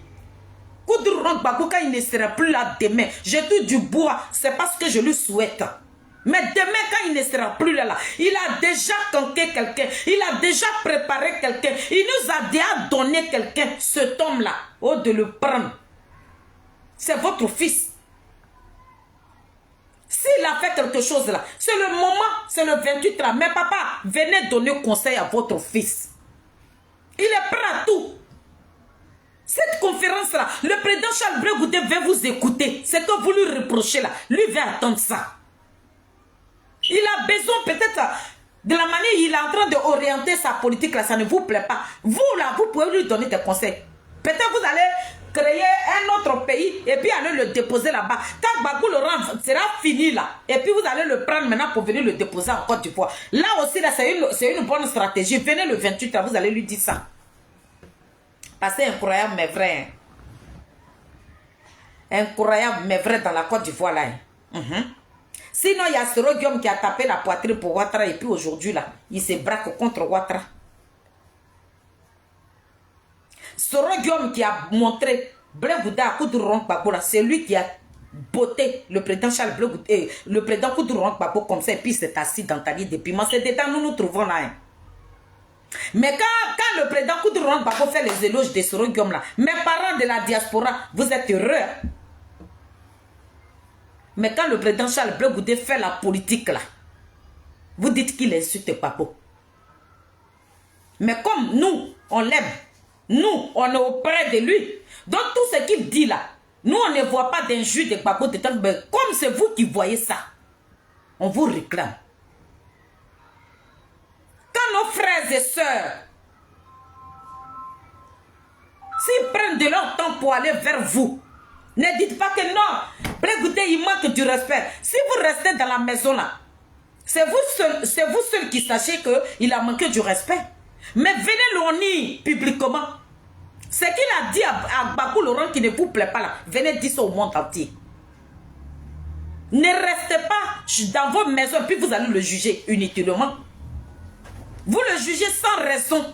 Koudourou Gbagbo, quand il ne sera plus là demain, j'ai tout du bois, c'est parce que je lui souhaite. Mais demain, quand il ne sera plus là, il a déjà conqué quelqu'un, il a déjà préparé quelqu'un, il nous a déjà donné quelqu'un, cet homme-là, au de le prendre. C'est votre fils. S'il a fait quelque chose là, c'est le moment, c'est le 28 là. Mais papa, venez donner conseil à votre fils. Il est prêt à tout. Cette conférence-là, le président Charles Blé Goudé va vous écouter. C'est que vous lui reprochez là. Lui va attendre ça. Il a besoin peut-être de la manière il est en train d'orienter sa politique là. Ça ne vous plaît pas. Vous là, vous pouvez lui donner des conseils. Peut-être vous allez créer un autre pays et puis aller le déposer là-bas. Quand Gbagbo Laurent sera fini là, et puis vous allez le prendre maintenant pour venir le déposer en Côte d'Ivoire. Là aussi, là, c'est une bonne stratégie. Venez le 28 là, vous allez lui dire ça. C'est incroyable mais vrai. Incroyable mais vrai dans la Côte d'Ivoire là. Sinon, il y a Soro Guillaume qui a tapé la poitrine pour Ouattara et puis aujourd'hui là, il se braque contre Ouattara. Soro Guillaume qui a montré Blé Goudé à Koudourou Gbagbo là, c'est lui qui a botté le président Charles Blé Goudé, le président Koudourou Gbagbo comme ça et puis s'est assis dans ta lit de piment. C'est dedans nous nous trouvons là. Mais quand le président Koudourou Gbagbo fait les éloges de Soro Guillaume là, mes parents de la diaspora, vous êtes heureux. Mais quand le président Charles Blé Goudé fait la politique là, vous dites qu'il insulte Gbagbo. Mais comme nous, on l'aime, nous, on est auprès de lui. Donc tout ce qu'il dit là, nous on ne voit pas d'injure de Gbagbo de temps, mais comme c'est vous qui voyez ça, on vous réclame. Quand nos frères et sœurs, s'ils prennent de leur temps pour aller vers vous, ne dites pas que non, Blé Goudé, il manque du respect. Si vous restez dans la maison là, c'est vous seul qui sachez qu'il a manqué du respect. Mais venez l'honnir publiquement. Ce qu'il a dit à Gbagbo Laurent qui ne vous plaît pas là, venez dire ça au monde entier. Ne restez pas dans vos maisons puis vous allez le juger inutilement. Vous le jugez sans raison.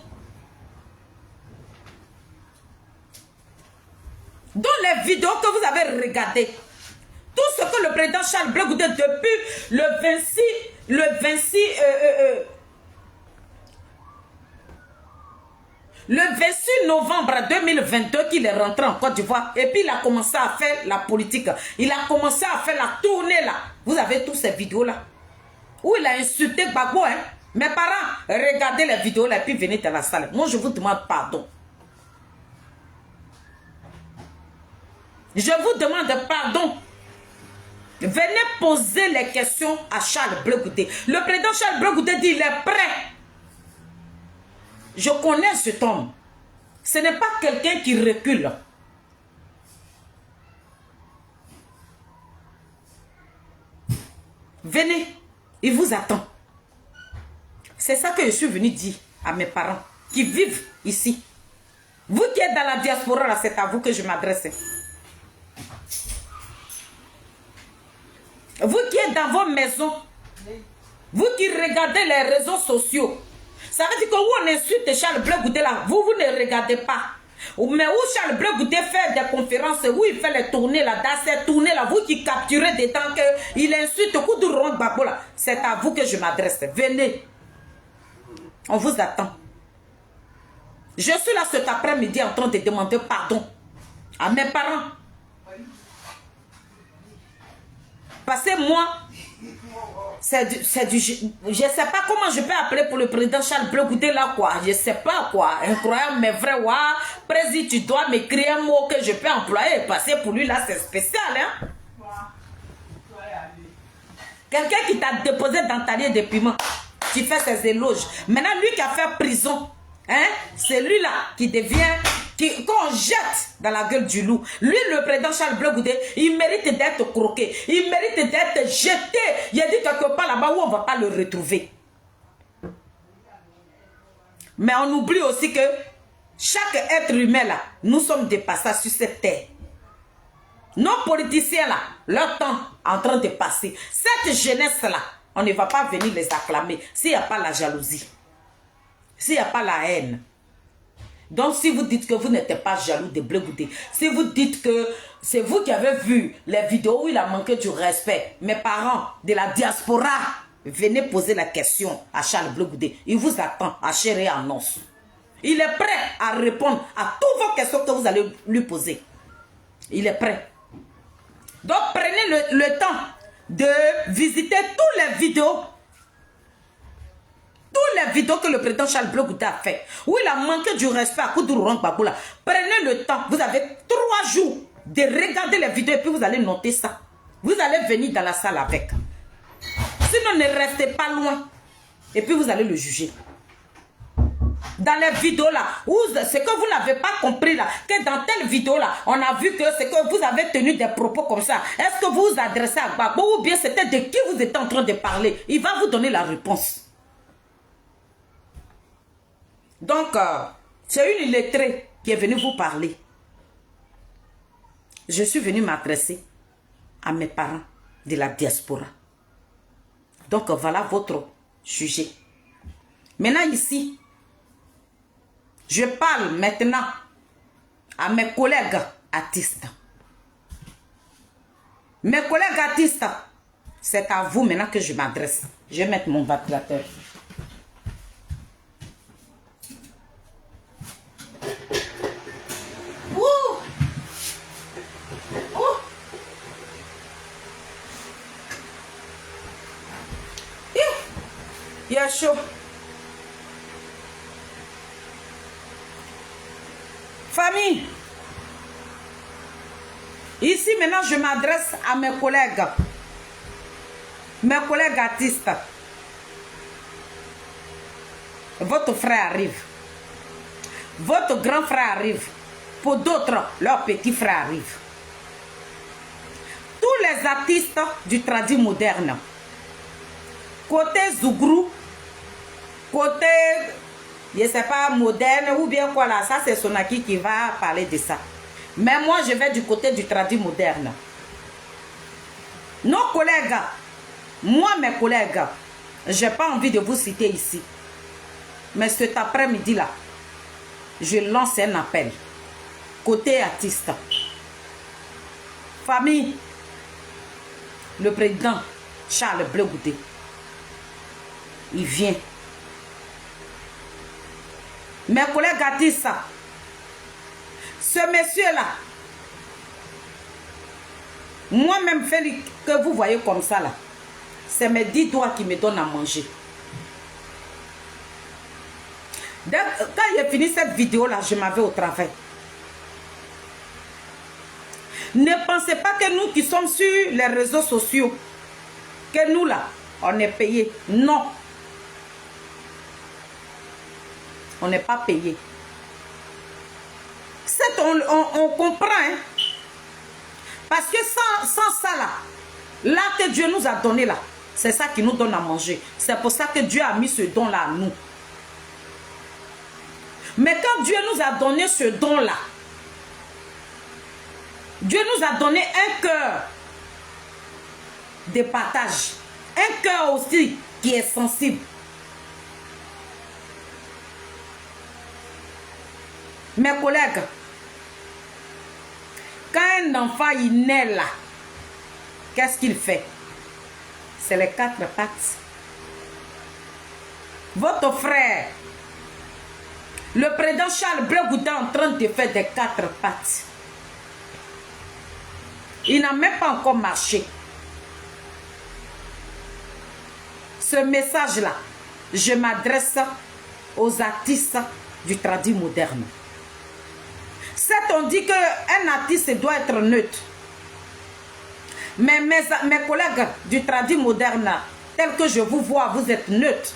Dans les vidéos que vous avez regardées, tout ce que le président Charles Blé Goudé depuis le 26 novembre 2022 qu'il est rentré en Côte d'Ivoire et puis il a commencé à faire la politique. Il a commencé à faire la tournée là. Vous avez toutes ces vidéos là où il a insulté Gbagbo. Mes parents, regardez les vidéos là et puis venez dans la salle. Moi je vous demande pardon. Je vous demande pardon. Venez poser les questions à Charles Blé Goudé. Le président Charles Blé Goudé dit il est prêt. Je connais cet homme. Ce n'est pas quelqu'un qui recule. Venez, il vous attend. C'est ça que je suis venu dire à mes parents qui vivent ici. Vous qui êtes dans la diaspora, c'est à vous que je m'adresse. Vous qui êtes dans vos maisons, vous qui regardez les réseaux sociaux, ça veut dire que où on insulte Charles Blé Goudé là, vous ne regardez pas. Mais où Charles Blé Goudé fait des conférences, où il fait les tournées là, dans ces tournées là, vous qui capturez des temps qu'il insulte Koudourou Gbagbo là, c'est à vous que je m'adresse. Venez, on vous attend. Je suis là cet après-midi en train de demander pardon à mes parents. Parce que moi, c'est du je ne sais pas comment je peux appeler pour le président Charles Blé Goudé là quoi. Je ne sais pas quoi. Incroyable mais vrai. Ouais. Président, tu dois m'écrire un mot que je peux employer. Parce que pour lui là c'est spécial. Hein? Quelqu'un qui t'a déposé dans ta lit de piment. Tu fais ses éloges. Maintenant lui qui a fait prison. Hein? C'est lui là qui qu'on jette dans la gueule du loup. Lui, le président Charles Blé Goudé, il mérite d'être croqué. Il mérite d'être jeté. Il a dit quelque part là-bas où on ne va pas le retrouver. Mais on oublie aussi que chaque être humain là, nous sommes des passages sur cette terre. Nos politiciens là, leur temps en train de passer. Cette jeunesse là, on ne va pas venir les acclamer s'il n'y a pas la jalousie. S'il n'y a pas la haine. Donc si vous dites que vous n'êtes pas jaloux de Blé Goudé, si vous dites que c'est vous qui avez vu les vidéos où il a manqué du respect, mes parents de la diaspora, venez poser la question à Charles Blé Goudé. Il vous attend à chair et en os. Il est prêt à répondre à toutes vos questions que vous allez lui poser. Il est prêt. Donc prenez le temps de visiter toutes les vidéos. Toutes les vidéos que le président Charles Blé Goudé a fait. Où il a manqué du respect à Koudourou Baboula. Prenez le temps. Vous avez 3 jours de regarder les vidéos et puis vous allez noter ça. Vous allez venir dans la salle avec. Sinon ne restez pas loin. Et puis vous allez le juger. Dans les vidéos là, ce que vous n'avez pas compris là, que dans telle vidéo là, on a vu que c'est que vous avez tenu des propos comme ça. Est-ce que vous vous adressez à Gbagbo ou bien c'était de qui vous êtes en train de parler? Il va vous donner la réponse. Donc, c'est une illettrée qui est venue vous parler. Je suis venue m'adresser à mes parents de la diaspora. Donc, voilà votre sujet. Maintenant, ici, je parle maintenant à mes collègues artistes. Mes collègues artistes, c'est à vous maintenant que je m'adresse. Je vais mettre mon ventilateur. Il est chaud. Famille, ici maintenant je m'adresse à mes collègues artistes. Votre frère arrive. Votre grand frère arrive. Pour d'autres, leur petit frère arrive. Tous les artistes du tradi moderne, côté Zougrou, côté, je ne sais pas, moderne ou bien quoi là, ça c'est Sonaki qui va parler de ça. Mais moi je vais du côté du tradi moderne. Nos collègues, moi mes collègues, je n'ai pas envie de vous citer ici. Mais cet après-midi là, je lance un appel. Côté artiste. Famille, le président Charles Blé Goudé, il vient. Mes collègues artistes, ce monsieur-là, moi-même, Félix, que vous voyez comme ça, là, c'est mes 10 doigts qui me donnent à manger. Quand j'ai fini cette vidéo-là, je m'avais au travail. Ne pensez pas que nous qui sommes sur les réseaux sociaux, que nous là, on est payé. Non. On n'est pas payé. On comprend. Hein? Parce que sans ça là que Dieu nous a donné là, c'est ça qui nous donne à manger. C'est pour ça que Dieu a mis ce don là à nous. Mais quand Dieu nous a donné ce don là, Dieu nous a donné un cœur de partage. Un cœur aussi qui est sensible. Mes collègues, quand un enfant il naît là, qu'est-ce qu'il fait? C'est les 4 pattes. Votre frère, le président Charles Blé Goudé est en train de faire des 4 pattes. Il n'a même pas encore marché. Ce message-là, je m'adresse aux artistes du tradi moderne. Certes, on dit qu'un artiste doit être neutre. Mais mes collègues du tradi moderne, tel que je vous vois, vous êtes neutre.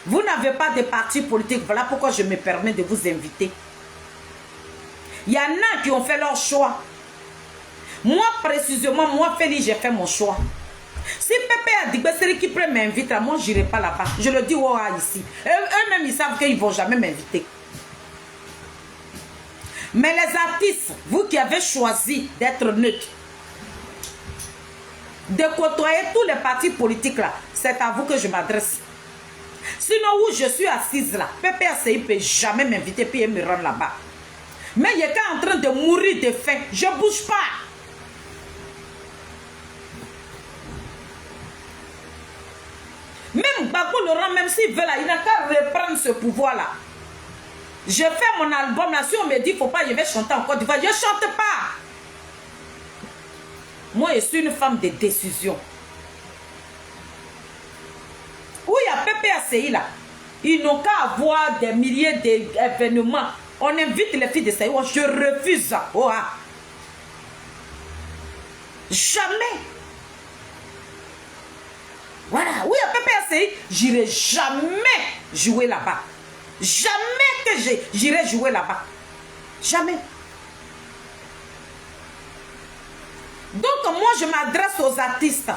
Vous n'avez pas de parti politique. Voilà pourquoi je me permets de vous inviter. Il y en a qui ont fait leur choix. Moi, précisément, moi, Félix, j'ai fait mon choix. Si Pépé a dit que c'est qui peut m'inviter, moi, je n'irai pas là-bas. Je le dis ici. Eux-mêmes, ils savent qu'ils ne vont jamais m'inviter. Mais les artistes, vous qui avez choisi d'être neutre, de côtoyer tous les partis politiques là, c'est à vous que je m'adresse. Sinon, où je suis assise là, Pépé ACI ne peut jamais m'inviter puis me rendre là-bas. Mais il est en train de mourir de faim. Je ne bouge pas. Même Gbagbo Laurent, même s'il veut là, il n'a qu'à reprendre ce pouvoir-là. Je fais mon album là, si on me dit qu'il ne faut pas, je vais chanter en Côte d'Ivoire. Je ne chante pas. Moi, je suis une femme de décision. Où il y a PPACI là, ils n'ont qu'à avoir des milliers d'événements. On invite les filles de Saïwa, je refuse. Oh, ah. Jamais. Voilà, où il y a PPACI, j'irai jamais jouer là-bas. Jamais que j'irai jouer là-bas. Jamais. Donc moi je m'adresse aux artistes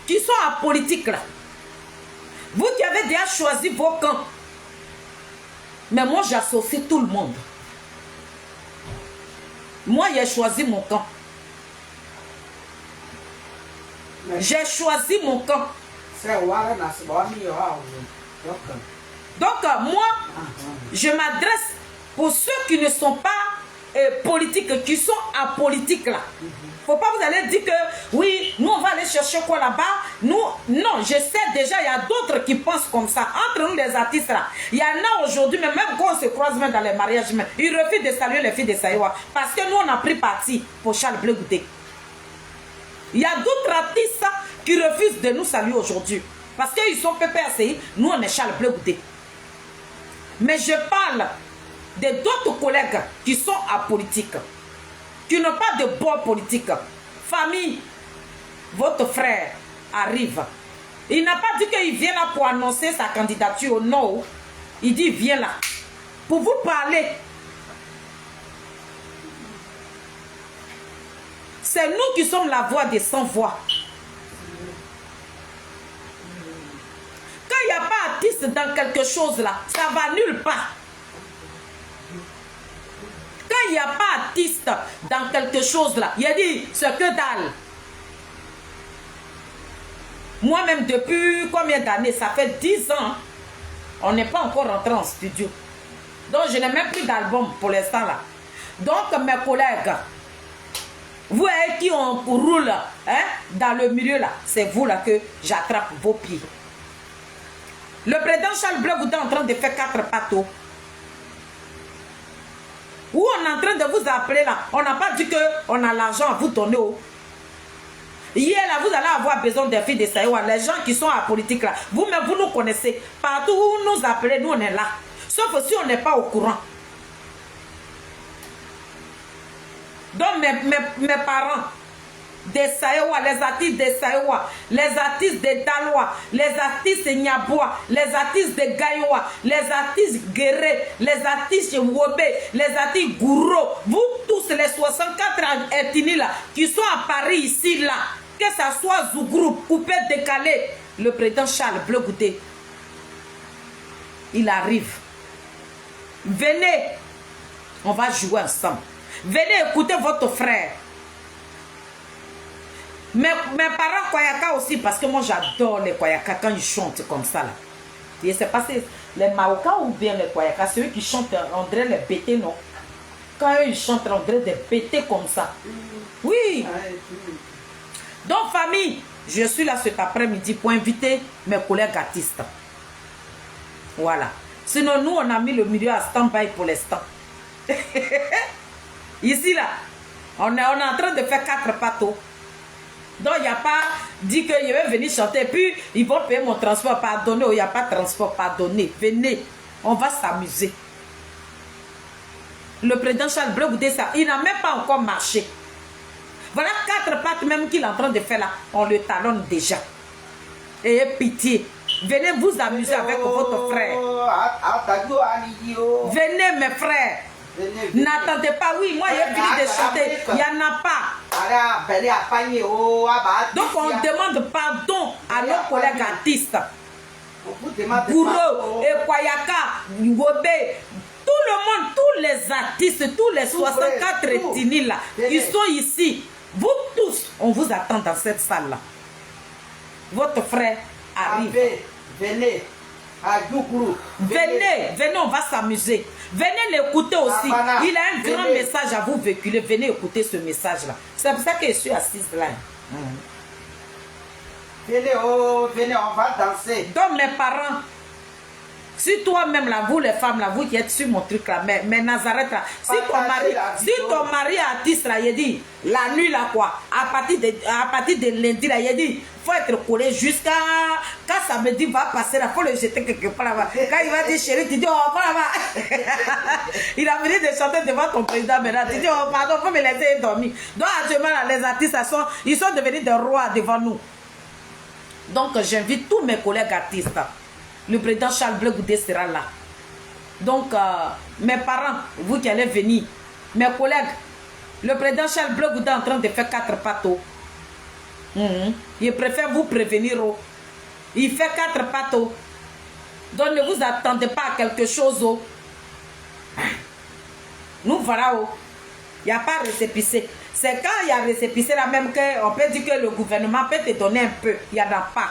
qui sont en politique là. Vous qui avez déjà choisi vos camps. Mais moi j'associe tout le monde. Moi j'ai choisi mon camp. J'ai choisi mon camp. Donc moi, je m'adresse pour ceux qui ne sont pas politiques, qui sont apolitiques là. Faut pas vous aller dire que oui, nous on va aller chercher quoi là-bas. Nous, non, je sais déjà, il y a d'autres qui pensent comme ça. Entre nous les artistes là, il y en a aujourd'hui, mais même quand on se croise même dans les mariages, même, ils refusent de saluer les filles de Saïwa. Parce que nous on a pris parti pour Charles Bleu Goudé. Il y a d'autres artistes qui refusent de nous saluer aujourd'hui. Parce qu'ils sont PPACI, nous on est Charles Bleu Goudé. Mais je parle de d'autres collègues qui sont apolitiques, qui n'ont pas de bord politique. Famille, votre frère arrive. Il n'a pas dit qu'il vient là pour annoncer sa candidature. Non. Il dit viens là. Pour vous parler. C'est nous qui sommes la voix des sans-voix. Quand il n'y a pas artiste dans quelque chose là, ça va nulle part. Quand il n'y a pas artiste dans quelque chose là, il a dit c'est que dalle. Moi-même depuis combien d'années, ça fait 10 ans, on n'est pas encore rentré en studio. Donc je n'ai même plus d'album pour l'instant là. Donc mes collègues, vous voyez qui on roule hein, dans le milieu là, c'est vous là que j'attrape vos pieds. Le président Charles Bleu Goudé est en train de faire 4 pattes. Où on est en train de vous appeler là, on n'a pas dit qu'on a l'argent à vous donner. Hier là, vous allez avoir besoin des filles de Saïwa, les gens qui sont à la politique là. Vous-même, vous nous connaissez. Partout où vous nous appelez, nous on est là. Sauf si on n'est pas au courant. Donc mes parents de Saïwa, les artistes de Saïwa, les artistes de Daloa, les artistes de Nyaboua, les artistes de Gaïwa, les artistes Guéré, les artistes Wobe, les artistes Gouro, vous tous les 64 ethnies là, qui sont à Paris ici là, que ça soit Zougrou, Coupé Décalé, le président Charles Bleu Goudé, il arrive. Venez, on va jouer ensemble. Venez écouter votre frère. Mes parents Koyaka aussi, parce que moi j'adore les Koyaka quand ils chantent comme ça là. Et c'est pas les Maoka ou bien les Koyaka, c'est eux qui chantent, on dirait les BT, non? Quand eux ils chantent, on dirait des BT comme ça. Oui. Donc famille, je suis là cet après-midi pour inviter mes collègues artistes. Voilà. Sinon nous on a mis le milieu à stand-by pour l'instant. Ici là, on est en train de faire 4 patos. Donc il n'y a pas dit que je vais venir chanter. Puis ils vont payer mon transport, pardonnez. Il n'y a pas de transport, pardonnez. Venez, on va s'amuser. Le président Charles Bleu Goudé, ça, il n'a même pas encore marché. Voilà 4 pattes même qu'il est en train de faire là. On le talonne déjà. Ayez pitié. Venez vous amuser avec votre frère. Venez mes frères. N'attendez pas, oui, moi j'ai fini de chanter. Il n'y en a pas. Donc on demande pardon à nos collègues artistes. Bourreau, Ekwayaka, Ngobe, tout le monde, tous les artistes, tous les 64 rétinis là, ils sont ici. Vous tous, on vous attend dans cette salle là. Votre frère arrive. Venez. Venez, on va s'amuser. Venez l'écouter aussi. Il a un grand message à vous véhiculer. Venez écouter ce message là. C'est pour ça que je suis assise là. Venez, venez, on va danser. Donc mes parents, si toi-même là, vous les femmes là, vous qui êtes sur mon truc là, mais Nazareth là, si ton mari est artiste là, il dit, la nuit là quoi, à partir de lundi là, il dit, faut être collé jusqu'à, quand samedi va passer là, faut le jeter quelque part là-bas. Quand il va dire chérie, tu dis, oh, quoi là-bas. Il a venu de chanter devant ton président maintenant, tu dis, oh, pardon, faut me laisser dormir. Donc actuellement là, les artistes là, ils sont devenus des rois devant nous. Donc j'invite tous mes collègues artistes. Le président Charles Bleu Goudé sera là. Donc mes parents, vous qui allez venir, mes collègues, le président Charles Bleu Goudé est en train de faire 4 pattes. Il préfère vous prévenir. Il fait 4 pattes. Donc ne vous attendez pas à quelque chose. Nous voilà. Il n'y a pas récépissé. C'est quand il y a récépissé là même qu'on peut dire que le gouvernement peut te donner un peu. Il n'y en a pas.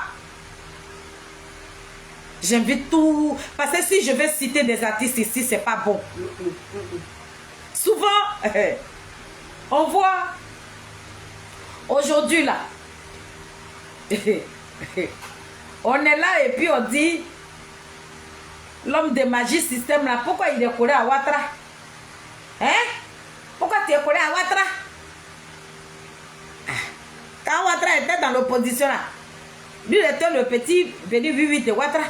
J'invite tout. Parce que si je vais citer des artistes ici, c'est pas bon. Souvent, on voit aujourd'hui là. On est là et puis on dit l'homme de magie système là, pourquoi il est collé à Ouattara? Hein? Pourquoi tu es collé à Ouattara? Quand Ouattara était dans l'opposition là, lui il était le petit venu vivre de Ouattara.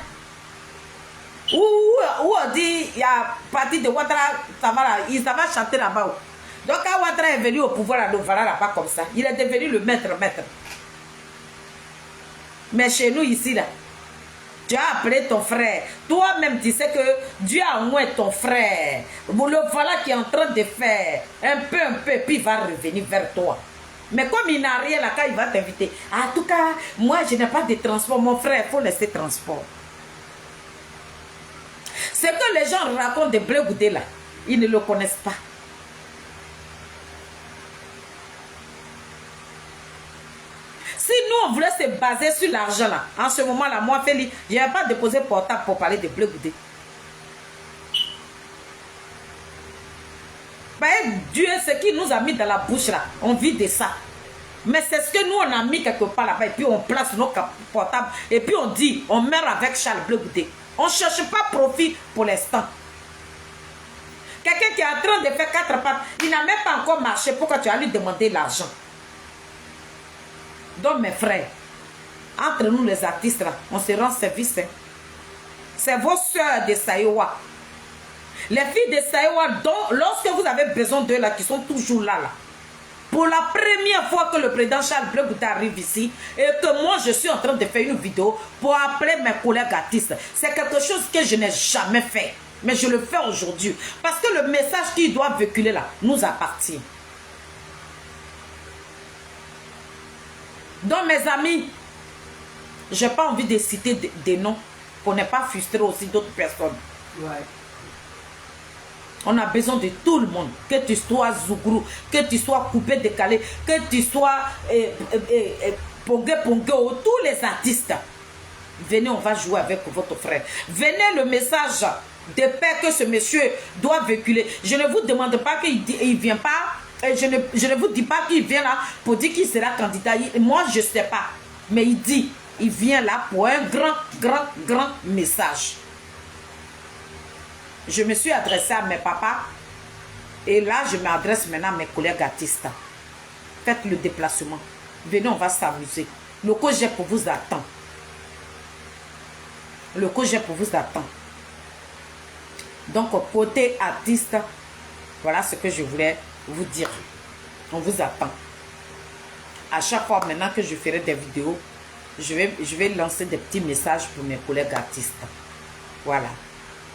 Où on dit, il y a parti de Ouattara, ça va chanter là-bas. Donc quand Ouattara est venu au pouvoir, là, voilà là-bas comme ça, il est devenu le maître. Mais chez nous ici là, tu as appelé ton frère. Toi-même tu sais que Dieu a moins ton frère. Le voilà qui est en train de faire un peu, puis il va revenir vers toi. Mais comme il n'a rien là, quand il va t'inviter, en tout cas, moi je n'ai pas de transport, mon frère, il faut laisser transport. C'est que les gens racontent de Bleu Goudé là, ils ne le connaissent pas. Si nous on voulait se baser sur l'argent là, en ce moment là, moi Félix, je n'ai pas déposé portable pour parler de Bleu Goudé. Dieu, ce qui nous a mis dans la bouche là, on vit de ça. Mais c'est ce que nous on a mis quelque part là-bas et puis on place nos portables et puis on dit, on meurt avec Charles Bleu Goudé. On ne cherche pas profit pour l'instant. Quelqu'un qui est en train de faire 4 pattes, il n'a même pas encore marché. Pourquoi tu as lui demander l'argent? Donc mes frères, entre nous les artistes là, on se rend service. Hein. C'est vos soeurs de Saïwa. Les filles de Saïwa, lorsque vous avez besoin d'eux là, qui sont toujours là. Pour la première fois que le président Charles Bleu Goudé arrive ici et que moi je suis en train de faire une vidéo pour appeler mes collègues artistes, c'est quelque chose que je n'ai jamais fait. Mais je le fais aujourd'hui. Parce que le message qu'il doit véhiculer là nous appartient. Donc mes amis, je n'ai pas envie de citer des noms pour ne pas frustrer aussi d'autres personnes. Ouais. On a besoin de tout le monde, que tu sois Zougrou, que tu sois coupé, décalé, que tu sois Pongue, tous les artistes. Venez, on va jouer avec votre frère. Venez, le message de paix que ce monsieur doit véhiculer. Je ne vous demande pas qu'il ne vient pas, je ne vous dis pas qu'il vient là pour dire qu'il sera candidat. Moi, je ne sais pas. Mais il dit, il vient là pour un grand message. Je me suis adressée à mes papas et là je m'adresse maintenant à mes collègues artistes. Faites le déplacement. Venez, on va s'amuser. Le COJEP pour vous attend. Le COJEP pour vous attend. Donc côté artiste, voilà ce que je voulais vous dire. On vous attend. À chaque fois maintenant que je ferai des vidéos, je vais lancer des petits messages pour mes collègues artistes. Voilà.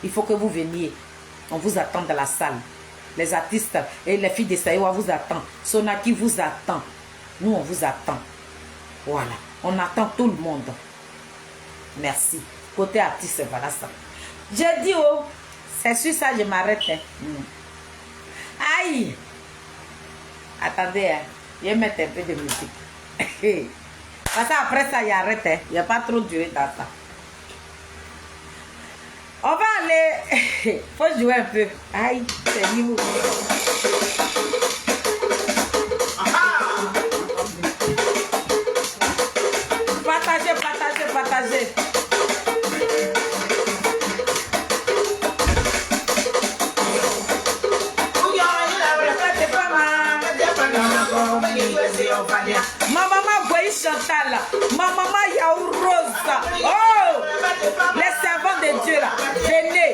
Il faut que vous veniez. On vous attend dans la salle. les artistes et les filles de Saïwa vous attendent. Sonaki vous attend. Nous, on vous attend. Voilà. On attend tout le monde. Merci. Côté artiste, voilà ça. J'ai dit, oh, c'est sur ça, je m'arrête. Aïe. Attendez, hein. Je vais mettre un peu de musique. Parce qu'après ça, il arrête. Il n'y a pas trop duré dans ça. On va aller. Faut jouer un peu. Aïe, c'est niveau. Partagez, partagez, partagez. Ma maman Boy Chantal, ma maman Yaou Rose. Oh, les servants de Dieu là, venez,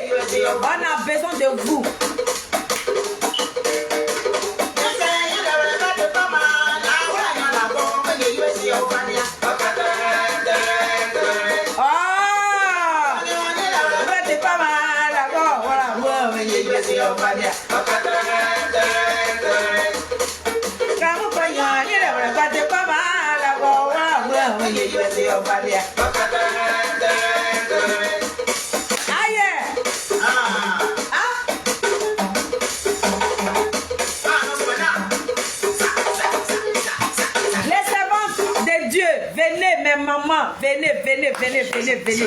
on a besoin de vous. Venez, venez, venez, venez, venez.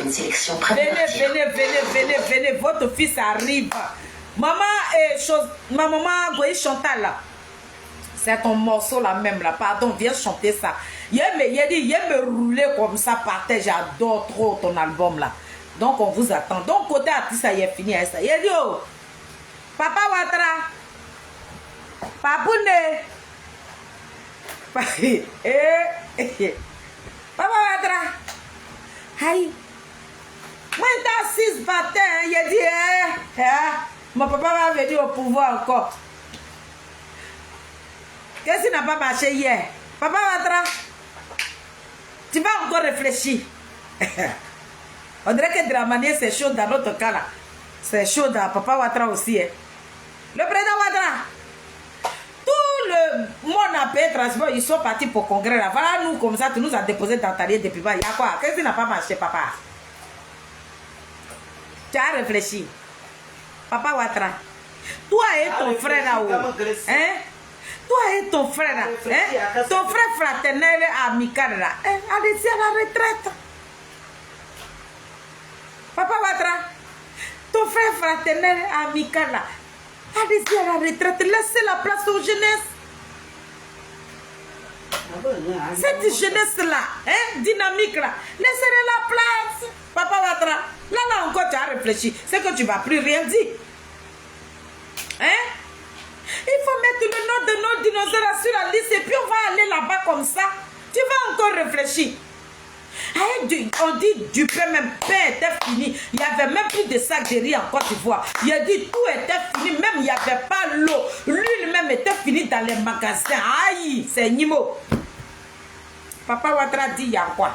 Venez, votre fils arrive. Maman, ma maman Goyi Chantal là. C'est ton morceau là même là. Pardon, viens chanter ça. Il me rouler comme ça par terre. J'adore trop ton album là. Donc on vous attend. Donc côté artiste, ça y est fini. Ça. Il dit, oh, Papa Ouattara. Papoune. Papa Ouattara. Aïe. Moi, j'ai 6 matins, il a dit, mon papa va venir au pouvoir encore. Qu'est-ce qui n'a pas marché hier? Papa Ouattara, tu vas encore réfléchir. On dirait que Dramanier, c'est chaud dans notre cas là. C'est chaud dans Papa Ouattara aussi. Hein. Le président Ouattara, tout le monde a payé transport, ils sont partis pour le congrès là. Voilà, nous, comme ça, tu nous as déposé dans ta ligne depuis bas. Il y a quoi? Qu'est-ce qui n'a pas marché, papa? Tu as réfléchi. Papa Ouattara, toi et ton frère là-haut, hein? Toi et ton frère là, hein? Ton frère fraternel amical là, hein? Allez-y à la retraite. Papa Ouattara, ton frère fraternel amical là, allez-y à la retraite, laissez la place aux jeunesses. Cette jeunesse-là, hein, dynamique là, laissez-le la place. Papa Ouattara, là encore tu as réfléchi, c'est que tu ne vas plus rien dire. Hein? Il faut mettre le nom de nos dinosaures sur la liste et puis on va aller là-bas comme ça. Tu vas encore réfléchir. On dit du pain même, pain était fini. Il n'y avait même plus de sacs de riz en Côte d'Ivoire. Il a dit tout était fini, même il n'y avait pas l'eau. L'huile même était finie dans les magasins. Aïe, c'est Nimo. Papa Ouattara dit il y a quoi?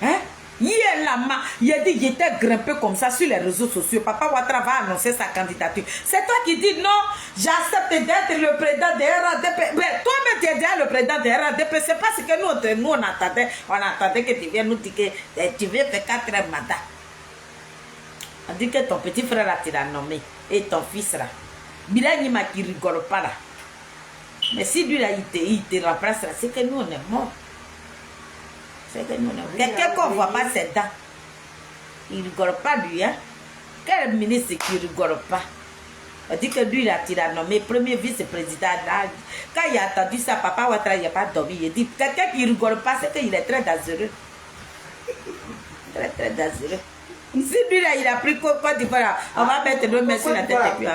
Hein? Hier là, il a dit qu'il était grimpé comme ça sur les réseaux sociaux. Papa Ouattara va annoncer sa candidature. C'est toi qui dis non, j'accepte d'être le président de RADP. Mais toi-même tu es déjà le président de RADP. C'est pas ce que nous on attendait. On attendait que tu viennes nous dire que tu veux faire 4 mandats. On dit que ton petit frère là tu l'as nommé. Et ton fils là. Bilanima qui rigole pas là. Mais si lui là il te remplace là, c'est que nous on est morts. Quelqu'un qu'on ne voit pas ses dents. Il ne rigole pas lui, hein. Quel ministre qui ne rigole pas? On dit que lui, là, il a nommé premier vice-président. Quand il a entendu ça, Papa Ouattara, il n'a pas dormi. Il dit, quelqu'un qui ne rigole pas, c'est qu'il est très dangereux. Très, très dangereux. Si lui, là, il a pris Côte d'Ivoire, on va mettre le mains sur la tête et puis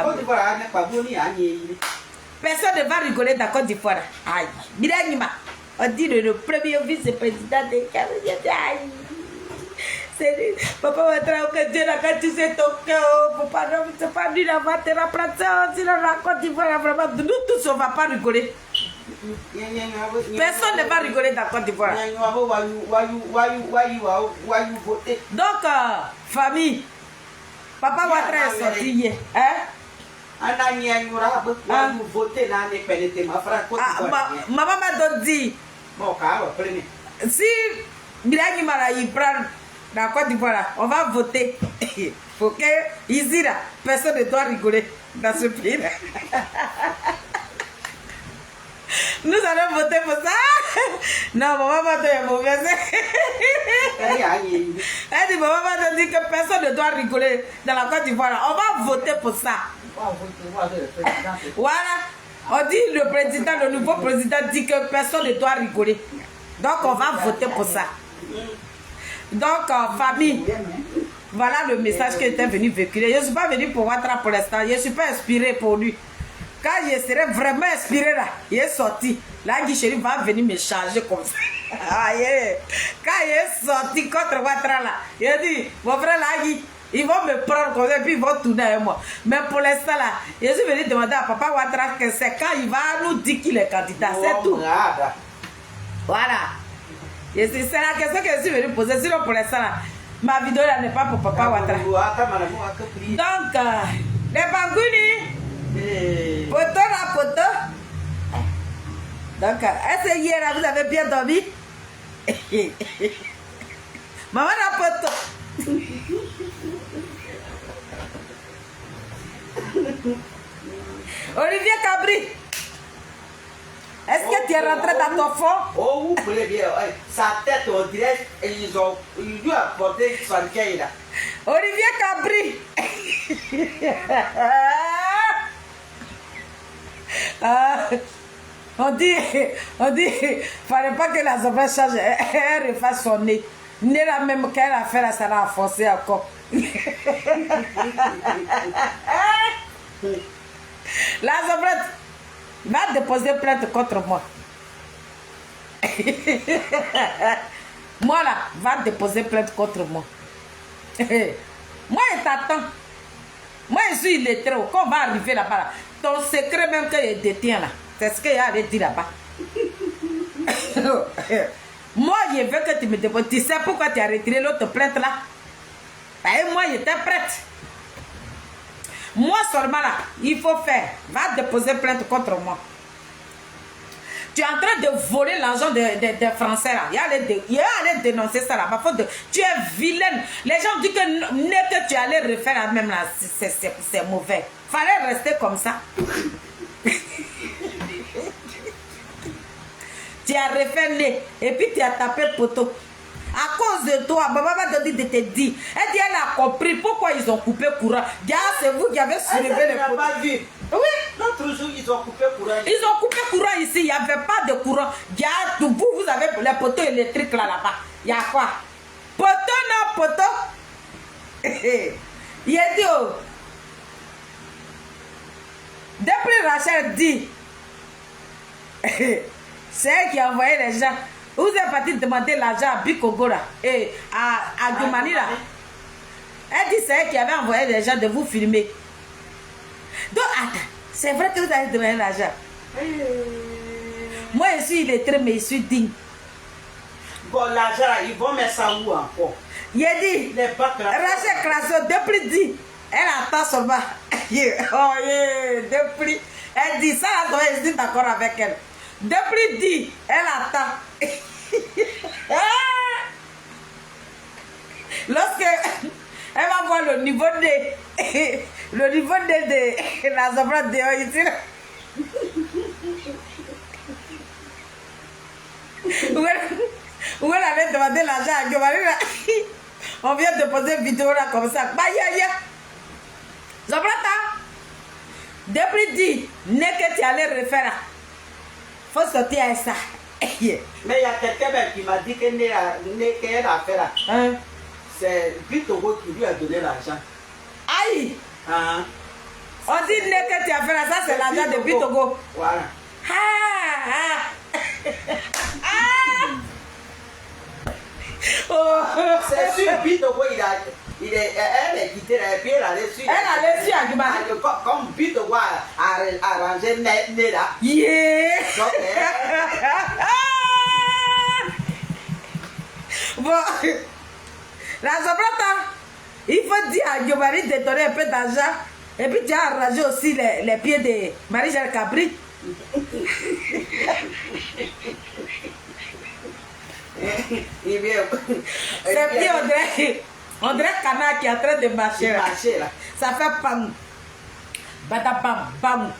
personne ne va rigoler dans Côte d'Ivoire. Aïe. Bilanima. On dit le premier vice-président de Aïe. C'est Papa Ouattara, que Dieu n'a qu'à tuer ton cœur. C'est pas lui là, va te remplacer. Sinon, la Côte d'Ivoire, vraiment, nous tous, on ne va pas rigoler. Personne ne va rigoler dans Côte d'Ivoire. Donc, famille, Papa Ouattara est sorti hier. Hein? Vous votez dans les pénalités, ma frère. Maman m'a dit. Bon, car, prenez. Si Bilagi Mara y prend dans la Côte d'Ivoire, on va voter. Il faut que ici, là, personne ne doit rigoler dans ce pays. Nous allons voter pour ça. Non, maman va te mauvaise. Elle dit, maman va te dire que personne ne doit rigoler dans la Côte d'Ivoire. On va voter pour ça. Voilà. On dit le président, le nouveau président dit que personne ne doit rigoler. Donc on va voter pour ça. Donc famille, voilà le message qui était venu véhiculer. Je ne suis pas venu pour Ouattara pour l'instant. Je ne suis pas inspiré pour lui. Quand je serai vraiment inspiré là, il est sorti. Là, Guy Chéri va venir me charger comme ça. Quand il est sorti contre Ouattara là, il a dit, mon frère là, Guy, ils vont me prendre comme ça et puis ils vont tourner avec moi. Mais pour l'instant là, je suis venu demander à papa Ouattara que c'est quand il va nous dire qu'il est candidat. C'est tout. Voilà. C'est la question que je suis venu poser. Sinon pour l'instant là, ma vidéo là n'est pas pour papa Ouattara. Donc, les Bangouni, poto la poto. Donc, est-ce que hier là vous avez bien dormi? Maman la poto. Olivier Cabri, est-ce que tu es rentré dans ton fond? Oh, vous voulez bien. Sa tête, on dirait, ils lui ont apporté son caille là. Olivier Cabri. On dit, fallait pas que la Zobra change, elle refasse son nez. Nez là même qu'elle a fait là, ça l'a enfoncé encore. La Zobra va déposer plainte contre moi. Moi là, va déposer plainte contre moi. Moi, je t'attends. Moi, je suis illettré. Quand on va arriver là-bas, là, ton secret même qu'il détient là, c'est ce qu'il y a à dire là-bas. Moi, je veux que tu me déposes. Tu sais pourquoi tu as retiré l'autre plainte là? Et moi, j'étais prête. Moi seulement là, il faut faire. Va déposer plainte contre moi. Tu es en train de voler l'argent des Français là. Il y a allé dénoncer ça là. Tu es vilaine. Les gens disent que tu allais refaire la même là. C'est mauvais. Fallait rester comme ça. Tu as refait nez. Et puis tu as tapé le poteau. À cause de toi, maman m'a dit de te dire. Elle dit, elle a compris pourquoi ils ont coupé courant. C'est vous qui avez soulevé le poteau. Oui. L'autre jour, ils ont coupé courant. Ils ont coupé courant ici. Il n'y avait pas de courant. Vous avez les poteaux électriques là-bas. Il y a quoi? Poteau, non, poteau. Il a dit, oh. Depuis Rachel dit, c'est elle qui a envoyé les gens. Vous êtes parti demander l'argent à Bikogo là, et à Gumani là. Elle dit c'est elle qui avait envoyé les gens de vous filmer. Donc, attends, c'est vrai que vous avez demandé l'argent. Moi, je suis illettré, mais je suis digne. Bon, l'argent, ils vont mettre ça où encore? Il a dit, Rachel Crasso, depuis dit, elle attend seulement. Oh, yeah, depuis. Elle dit ça, je suis d'accord avec elle. Depuis dit, elle attend. Lorsque elle va voir le niveau de la Zobra dehors ici. Où elle avait demandé l'argent à Giovanni. On vient de poser une vidéo là comme ça. Bah ya. Zobrata. Depuis dit, n'est que tu allais refaire. Faut sortir avec ça. Mais il y a quelqu'un qui m'a dit qu'elle a fait là. Hein? C'est Bitogo qui lui a donné l'argent. Aïe! Hein? On dit que tu as fait là, ça c'est l'argent de Bitogo. Voilà. Oh. C'est sûr, Bitogo, elle est quittée et puis elle allait sur. Elle allait sur Agumani. Comme Bitogo a arrangé né là. Yeah! Donc, bon, la Zobrata, il faut dire à Giovanni de donner un peu d'argent Et puis tu as arrangé aussi les pieds de Marie-Jeanne Cabri. Eh bien, Ces pieds, on dirait canard qui est en train de marcher. marcher là. Ça fait pam. Badabam, bam.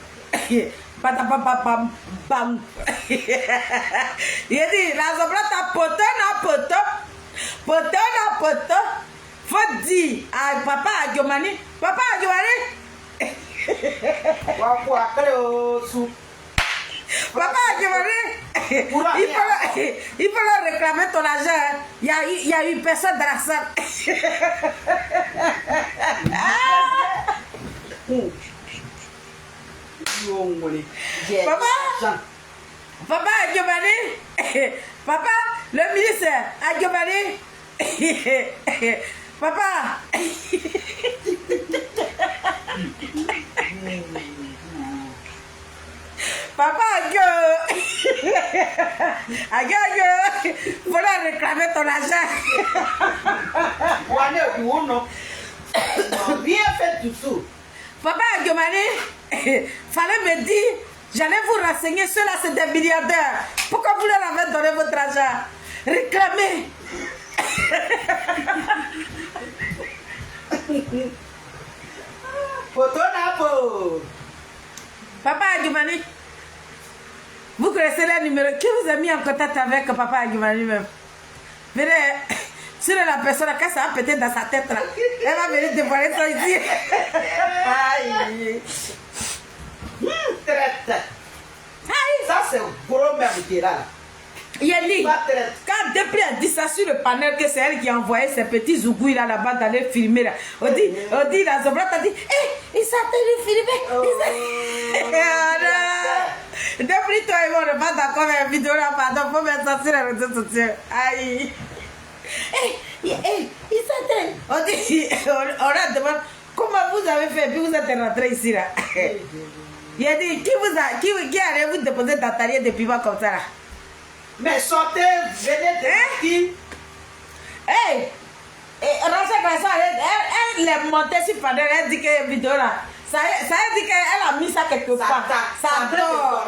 Badabam, bam, bam. Il dit, la zobrate a poto. Faut dire à papa Adjomani. Papa Adjomani. Quoi, Papa Adjomani. Il faut leur réclamer ton argent. Il y a une personne dans la salle. Papa Adjomani. Papa, le ministre Adjomani. Papa. Papa, faut leur réclamer ton argent. Rien fait du tout. Papa Adjomani, fallait me dire, j'allais vous renseigner, ceux-là c'est des milliardaires. Pourquoi vous leur avez donné votre argent? Réclamez. Papa Adjomani, vous connaissez le numéro qui vous a mis en contact avec Papa Adjomani même. Venez, si la personne quand ça va péter dans sa tête là, elle va venir dévoiler ça ici. Aïe. Ça c'est gros même qui est là. Yeli, quand Depri a dit ça sur le panel que c'est elle qui a envoyé ses petits zougouilles là-bas d'aller filmer là. On dit la Zobrate a dit, ils sont allés filmer. Depri, toi et moi, on n'est pas d'accord avec la vidéo là, pardon, faut mettre ça sur les réseaux sociaux. Aïe. Ils sont allés. On dit, on a demandé, comment vous avez fait, puis vous êtes rentré ici là. Il a dit, qui allait vous déposer dans ta ligne de piment comme ça là? Mais sortez, venez de qui? Rachel Grasson, elle est montée sur panel, elle dit que vidéo là, ça dit qu'elle a mis ça quelque part. Ça dort.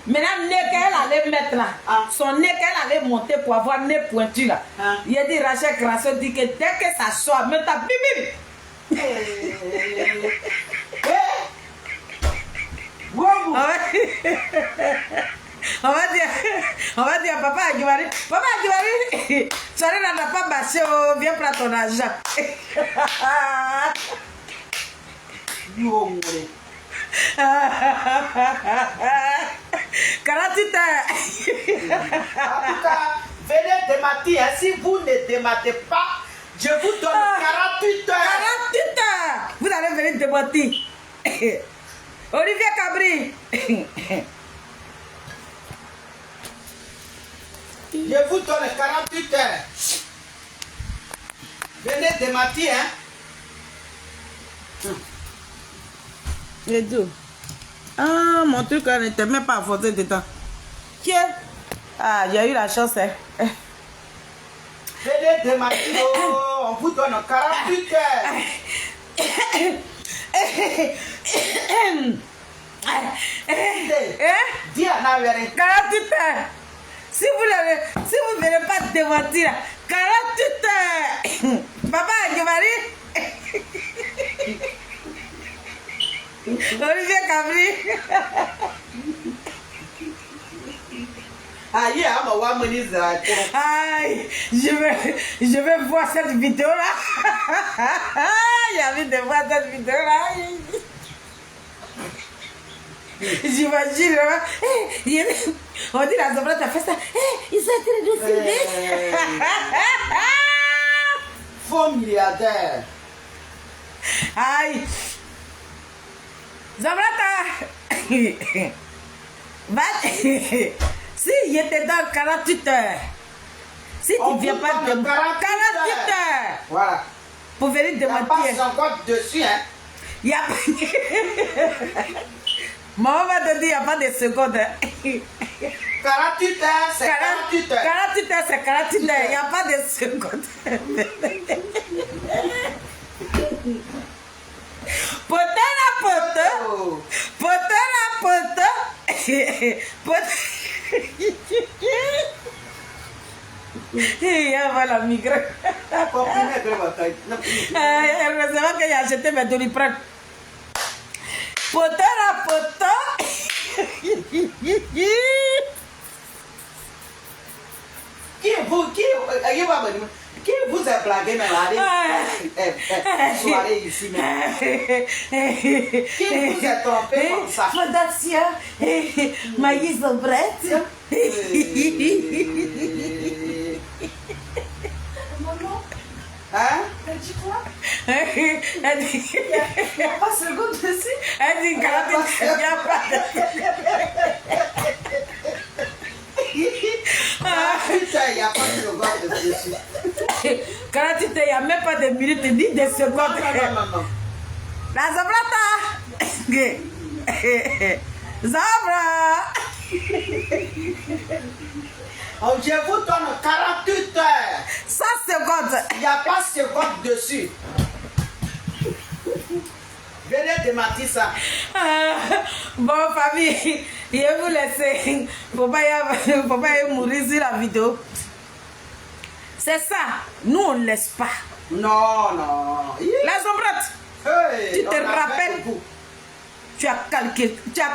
Maintenant, nez qu'elle allait mettre là, son nez qu'elle allait monter pour avoir nez pointu là. Il a dit, Rachel Grasson dit que dès que ça sort, maintenant, bim. On va dire à Papa Adjomani, ça n'a pas marché, viens prendre ton argent. 48 heures. En tout cas, venez démater. Si vous ne dématez pas, je vous donne 48 heures. 48 heures. Vous allez venir démater. Olivier Cabri. Je vous donne 48 heures. Venez démater, hein. Et d'où? Ah, mon truc là n'était même pas forcé dedans. Tiens. Ah, j'ai eu la chance, hein. Venez démater, on vous donne 48 heures. Dis à Navere. 48 heures. Si vous ne venez pas démentir, 48 heures. Papa Adjomani. Olivier Cabri. Aïe, je vais voir cette vidéo là. J'ai envie de voir cette vidéo là. J'imagine là. On dit la Zobrate a fait ça. Ils sont en train de filmer. Faux milliardaire. Aïe. Zobrate. Si il était dans 48 heures. Si tu ne viens pas de 48 heures. Voilà. Pour venir démentir. Il n'y a pas encore dessus, hein. Il n'y a pas. Maman va te dire, il n'y a pas de secondes. 48 heures, c'est 48 heures. 48 heures, c'est 48 heures. Il n'y a pas de secondes. Peut-être Il y a la migraine. Heureusement qu'il a acheté mes doliprane. Poteur à poteur. Qui vous a blagué, mais allez ici, qui vous a trompé comme ça? Fondation, maïs ombrette. Maman, Hein? elle dit quoi? Elle dit, Il n'y a pas seconde dessus. elle dit, Caratine, il n'y a pas de... Putain, il n'y a pas de seconde dessus. Caratine, il n'y a même pas de minutes ni de secondes. Non. La Zabrata. Zabra. Oh, je vous donne 48 heures. 100 secondes. Il n'y a pas de seconde dessus. Venez démentir ça. Bon, famille, je vais vous laisser. Faut pas y mourir sur la vidéo. C'est ça. Nous, on ne laisse pas. Non. La Zombrate, Hey, tu te on a fait rappelles, beaucoup. tu as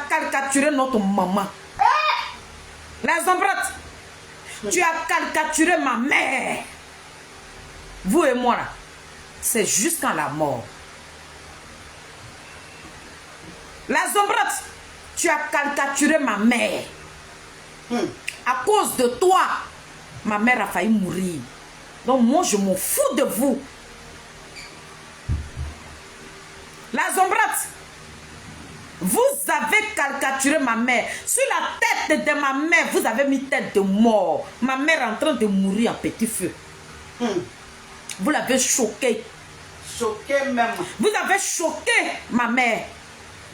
caricaturé notre maman. La Zombrate, tu as caricaturé ma mère. Vous et moi, là, c'est jusqu'à la mort. La Zombrate, tu as caricaturé ma mère. À cause de toi, ma mère a failli mourir. Donc moi, je m'en fous de vous. La Zombrate, vous avez caricaturé ma mère. Sur la tête de ma mère, vous avez mis tête de mort. Ma mère est en train de mourir en petit feu. Vous l'avez choquée. Choqué même. Vous avez choqué ma mère.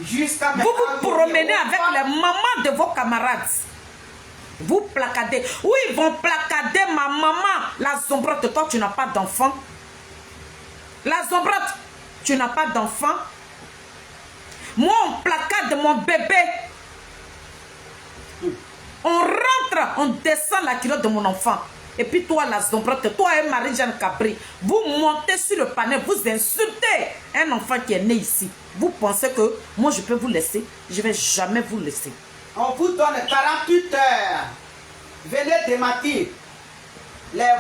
Jusqu'à Vous vous promenez avec les mamans de vos camarades. Vous placadez. Où ils vont placader ma maman? La Zombrate, toi tu n'as pas d'enfant. La Zombrate, tu n'as pas d'enfant. Moi on placade mon bébé. On rentre, on descend la culotte de mon enfant. Et puis toi la Zombrate, toi et Marie-Jeanne Capri, vous montez sur le panel, vous insultez un enfant qui est né ici. Vous pensez que moi je peux vous laisser? Je ne vais jamais vous laisser. On vous donne 48 heures. Venez démentir.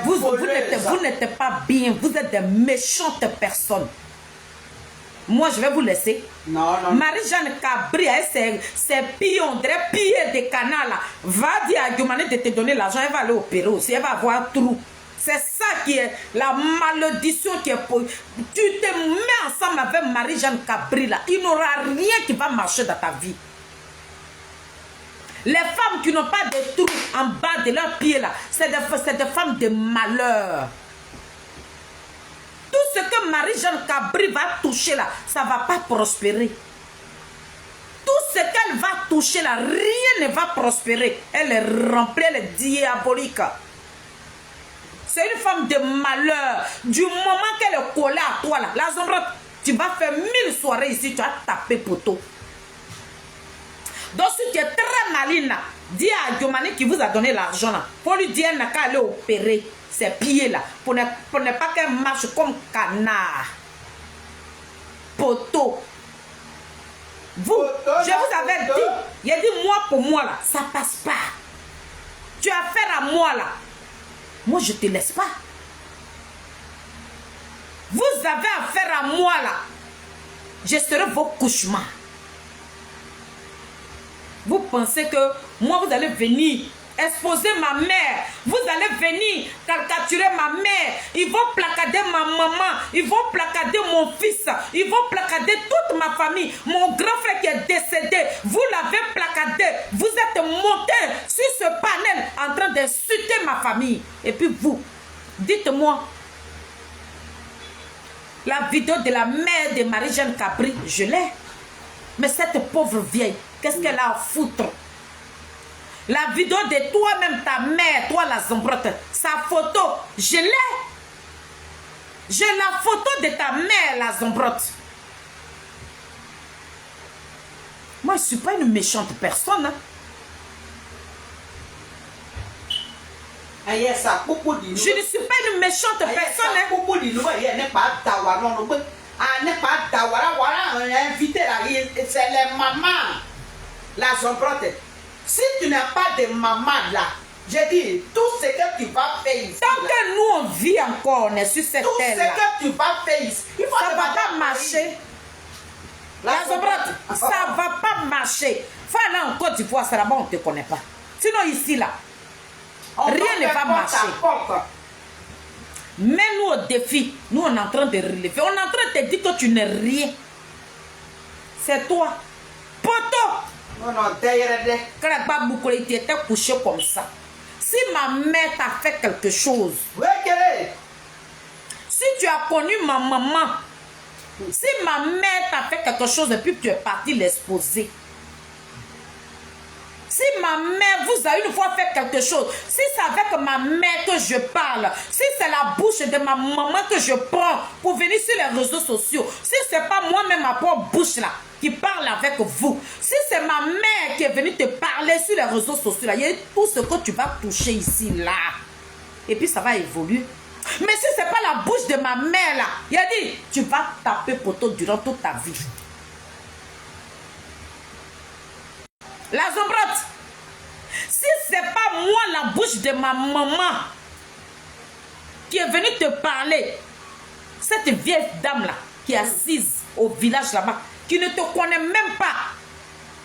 Vous n'êtes pas bien, vous êtes des méchantes personnes. Moi, je vais vous laisser. Non. Marie-Jeanne Cabri, ses pions, des pieds de canal, là, va dire à Diomane de te donner l'argent, elle va aller opérer aussi, elle va avoir trou. C'est ça qui est la malédiction qui est pour... Tu te mets ensemble avec Marie-Jeanne Cabri, là, il n'y aura rien qui va marcher dans ta vie. Les femmes qui n'ont pas de trous en bas de leurs pieds, là, c'est des femmes de malheur. Tout ce que Marie-Jeanne Cabri va toucher là, ça ne va pas prospérer. Tout ce qu'elle va toucher là, rien ne va prospérer. Elle est remplie, elle est diabolique. C'est une femme de malheur. Du moment qu'elle est collée à toi là, la Zombrate, tu vas faire 1000 soirées ici, tu vas taper poteau. Donc si tu es très maline là, dis à Diomane qui vous a donné l'argent là, faut lui dire qu'elle n'a qu'à aller opérer ses pieds là, pour ne pas qu'elle marche comme canard. Poteau. Vous, je vous avais dit, il a dit moi pour moi là, ça passe pas. Tu as affaire à moi là. Moi je te laisse pas. Vous avez affaire à moi là. Je serai vos cauchemars. Vous pensez que moi vous allez venir exposer ma mère, vous allez venir caricaturer ma mère, ils vont placader ma maman, ils vont placader mon fils, ils vont placader toute ma famille, mon grand frère qui est décédé, vous l'avez placadé, vous êtes monté sur ce panel en train d'insulter ma famille. Et puis vous, dites-moi, la vidéo de la mère de Marie-Jeanne Cabri, je l'ai. Mais cette pauvre vieille, qu'est-ce qu'elle a à foutre? La vidéo de toi-même, ta mère, toi la Zombrate, sa photo, je l'ai. J'ai la photo de ta mère, la Zombrate. Moi, je ne suis pas une méchante personne. Hein. Je ne suis pas une méchante personne. C'est les mamans. La zombrotte. Si tu n'as pas de maman là, je dis, tout ce que tu vas faire ici. Tant que nous on vit encore, on est sur cette Tout ce terre-là. que tu vas faire ici. Ça ne va pas marcher. La zombrotte, ça ne va pas marcher. Faut aller en Côte d'Ivoire, c'est là-bas, on ne te connaît pas. Sinon, ici, là, rien ne va marcher. Mets-nous au défi. Nous, on est en train de relever. On est en train de te dire que tu n'es rien. C'est toi. Poto. Non, non, derrière. Quand tu étais couché comme ça. Si ma mère t'a fait quelque chose. Oui, quel Si tu as connu ma maman. Si ma mère t'a fait quelque chose et puis tu es parti l'exposer. Si ma mère vous a une fois fait quelque chose, si c'est avec ma mère que je parle, si c'est la bouche de ma maman que je prends pour venir sur les réseaux sociaux, si c'est pas moi-même ma propre bouche là qui parle avec vous, si c'est ma mère qui est venue te parler sur les réseaux sociaux là, il y a tout ce que tu vas toucher ici là. Et puis ça va évoluer. Mais si c'est pas la bouche de ma mère là, il a dit, tu vas taper poteau durant toute ta vie. La zombrotte, si c'est pas moi la bouche de ma maman qui est venue te parler, cette vieille dame là qui est assise au village là-bas, qui ne te connaît même pas,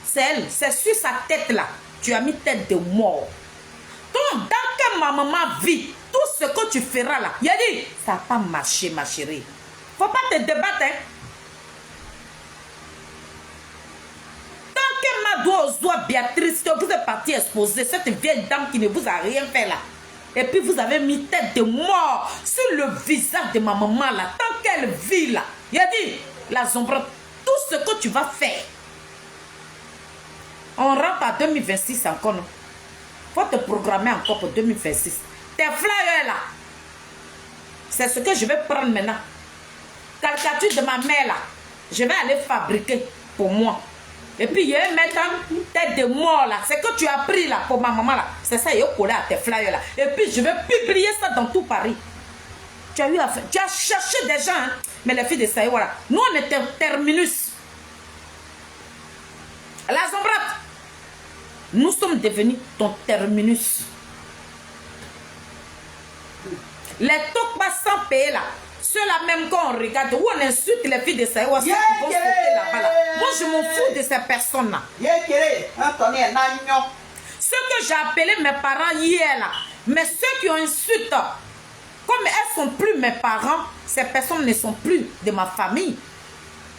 c'est elle, c'est sur sa tête là, tu as mis tête de mort. Donc, dans que ma maman vit, tout ce que tu feras là, il a dit, ça n'a pas marché ma chérie. Faut pas te débattre, hein. Béatrice, que vous êtes parti exposer cette vieille dame qui ne vous a rien fait là. Et puis vous avez mis tête de mort sur le visage de ma maman là. Tant qu'elle vit là. Il a dit, la zombrotte, tout ce que tu vas faire. On rentre à 2026 encore, non? Faut te programmer encore pour 2026. Tes flyers là. C'est ce que je vais prendre maintenant. Caricature de ma mère là. Je vais aller fabriquer pour moi. Et puis, il y a maintenant tête de mort là. C'est que tu as pris là pour ma maman là. C'est ça, il y a collé à tes flyers là. Et puis, je vais publier ça dans tout Paris. Tu as eu affaire. Tu as cherché des gens. Hein? Mais les filles de ça, voilà. Nous, on était terminus. La zombrotte. Nous sommes devenus ton terminus. Les tocs sans payer là. Ceux-là même quand on regarde, où on insulte les filles de ça, où on vont sauter là-bas là. Moi je m'en fous de ces personnes-là. Ceux que j'ai appelés mes parents hier là, mais ceux qui ont insulté, comme elles sont plus mes parents, ces personnes ne sont plus de ma famille.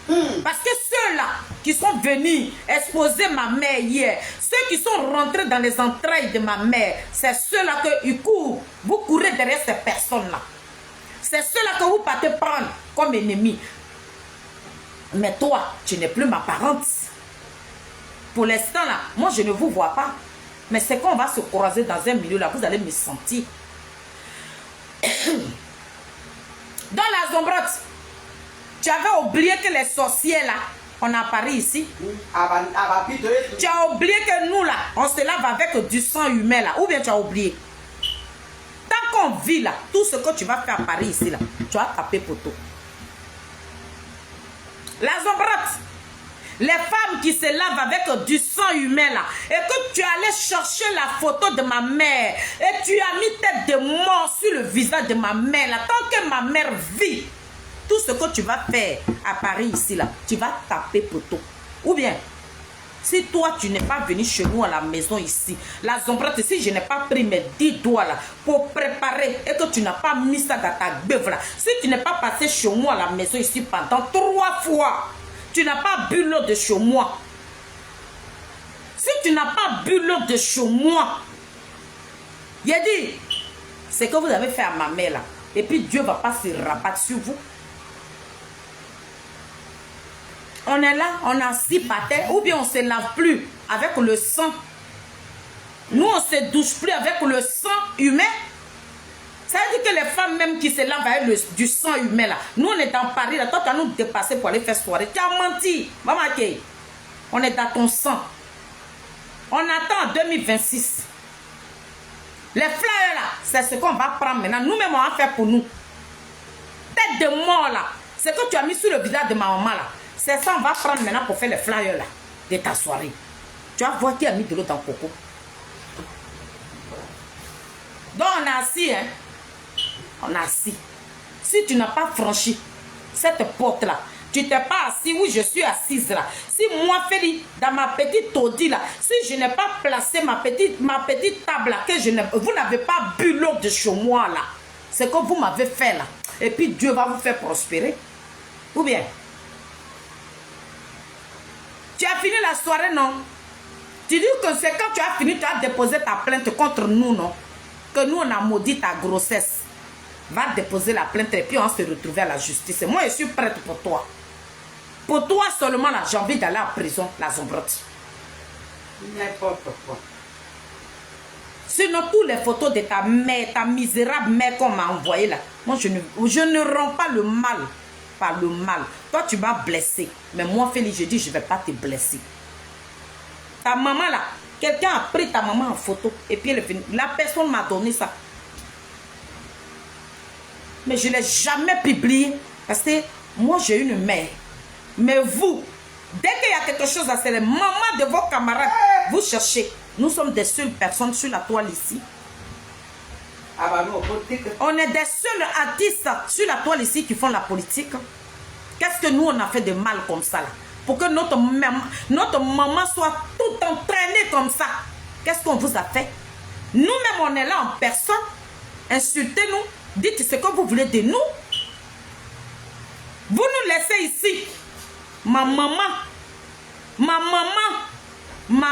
Parce que ceux-là qui sont venus exposer ma mère hier, ceux qui sont rentrés dans les entrailles de ma mère, c'est ceux-là que ils courent. Vous courez derrière ces personnes-là. C'est ceux-là que vous partez prendre comme ennemis. Mais toi, tu n'es plus ma parente. Pour l'instant, là, moi, je ne vous vois pas. Mais c'est quand on va se croiser dans un milieu, là, vous allez me sentir. Dans la zombrotte, tu avais oublié que les sorciers, là, on a à Paris ici. Tu as oublié que nous, là, on se lave avec du sang humain, là. Ou bien tu as oublié? Tant qu'on vit là, tout ce que tu vas faire à Paris ici là, tu vas taper poteau. La zombrotte, les femmes qui se lavent avec du sang humain là, et que tu allais chercher la photo de ma mère, et tu as mis tête de mort sur le visage de ma mère là, tant que ma mère vit, tout ce que tu vas faire à Paris ici là, tu vas taper poteau. Ou bien, si toi, tu n'es pas venu chez nous à la maison ici, la zombrotte, si je n'ai pas pris mes 10 doigts là pour préparer et que tu n'as pas mis ça dans ta beuve là, si tu n'es pas passé chez moi à la maison ici pendant 3 fois, tu n'as pas bu l'eau de chez moi. Si tu n'as pas bu l'eau de chez moi, il a dit, c'est que vous avez fait à ma mère là. Et puis Dieu ne va pas se rabattre sur vous. On est là, on a 6 patins, ou bien on ne se lave plus avec le sang. Nous, on ne se douche plus avec le sang humain. Ça veut dire que les femmes même qui se lavent avec du sang humain là, nous on est dans Paris là, toi tu as nous dépassé pour aller faire soirée. Tu as menti, maman, on est dans ton sang. On attend en 2026. Les flyers là, c'est ce qu'on va prendre maintenant. Nous-mêmes, on va faire pour nous. Tête de mort là, c'est que tu as mis sur le visage de ma maman là. C'est ça, on va prendre maintenant pour faire les flyers là, de ta soirée. Tu vas voir qui a mis de l'eau dans le coco. Donc on est assis, hein. On est assis. Si tu n'as pas franchi cette porte-là, tu t'es pas assis, oui, je suis assise là. Si moi, Félix, dans ma petite taudis là, si je n'ai pas placé ma petite table là, que vous n'avez pas bu l'eau de chez moi là, c'est que vous m'avez fait là. Et puis Dieu va vous faire prospérer. Ou bien, tu as fini la soirée, non? Tu dis que c'est quand tu as fini, tu as déposé ta plainte contre nous, non? Que nous, on a maudit ta grossesse. Va déposer la plainte et puis on va se retrouver à la justice. Et moi, je suis prête pour toi. Pour toi seulement, là, j'ai envie d'aller en prison, la zombrotte. N'importe quoi. Sinon, toutes les photos de ta mère, ta misérable mère qu'on m'a envoyée là, moi, je ne rends pas le mal par le mal. Toi, tu m'as blessé. Mais moi, Félix, je dis, je ne vais pas te blesser. Ta maman là, quelqu'un a pris ta maman en photo et puis elle est venue. La personne m'a donné ça. Mais je ne l'ai jamais publié parce que moi, j'ai une mère. Mais vous, dès qu'il y a quelque chose à faire, les mamans de vos camarades, vous cherchez. Nous sommes des seules personnes sur la toile ici. Ah bah non, on est des seuls artistes sur la toile ici qui font la politique. Qu'est-ce que nous, on a fait de mal comme ça là? Pour que notre maman soit tout entraînée comme ça. Qu'est-ce qu'on vous a fait? Nous-mêmes, on est là en personne. Insultez-nous. Dites ce que vous voulez de nous. Vous nous laissez ici. Ma maman, ma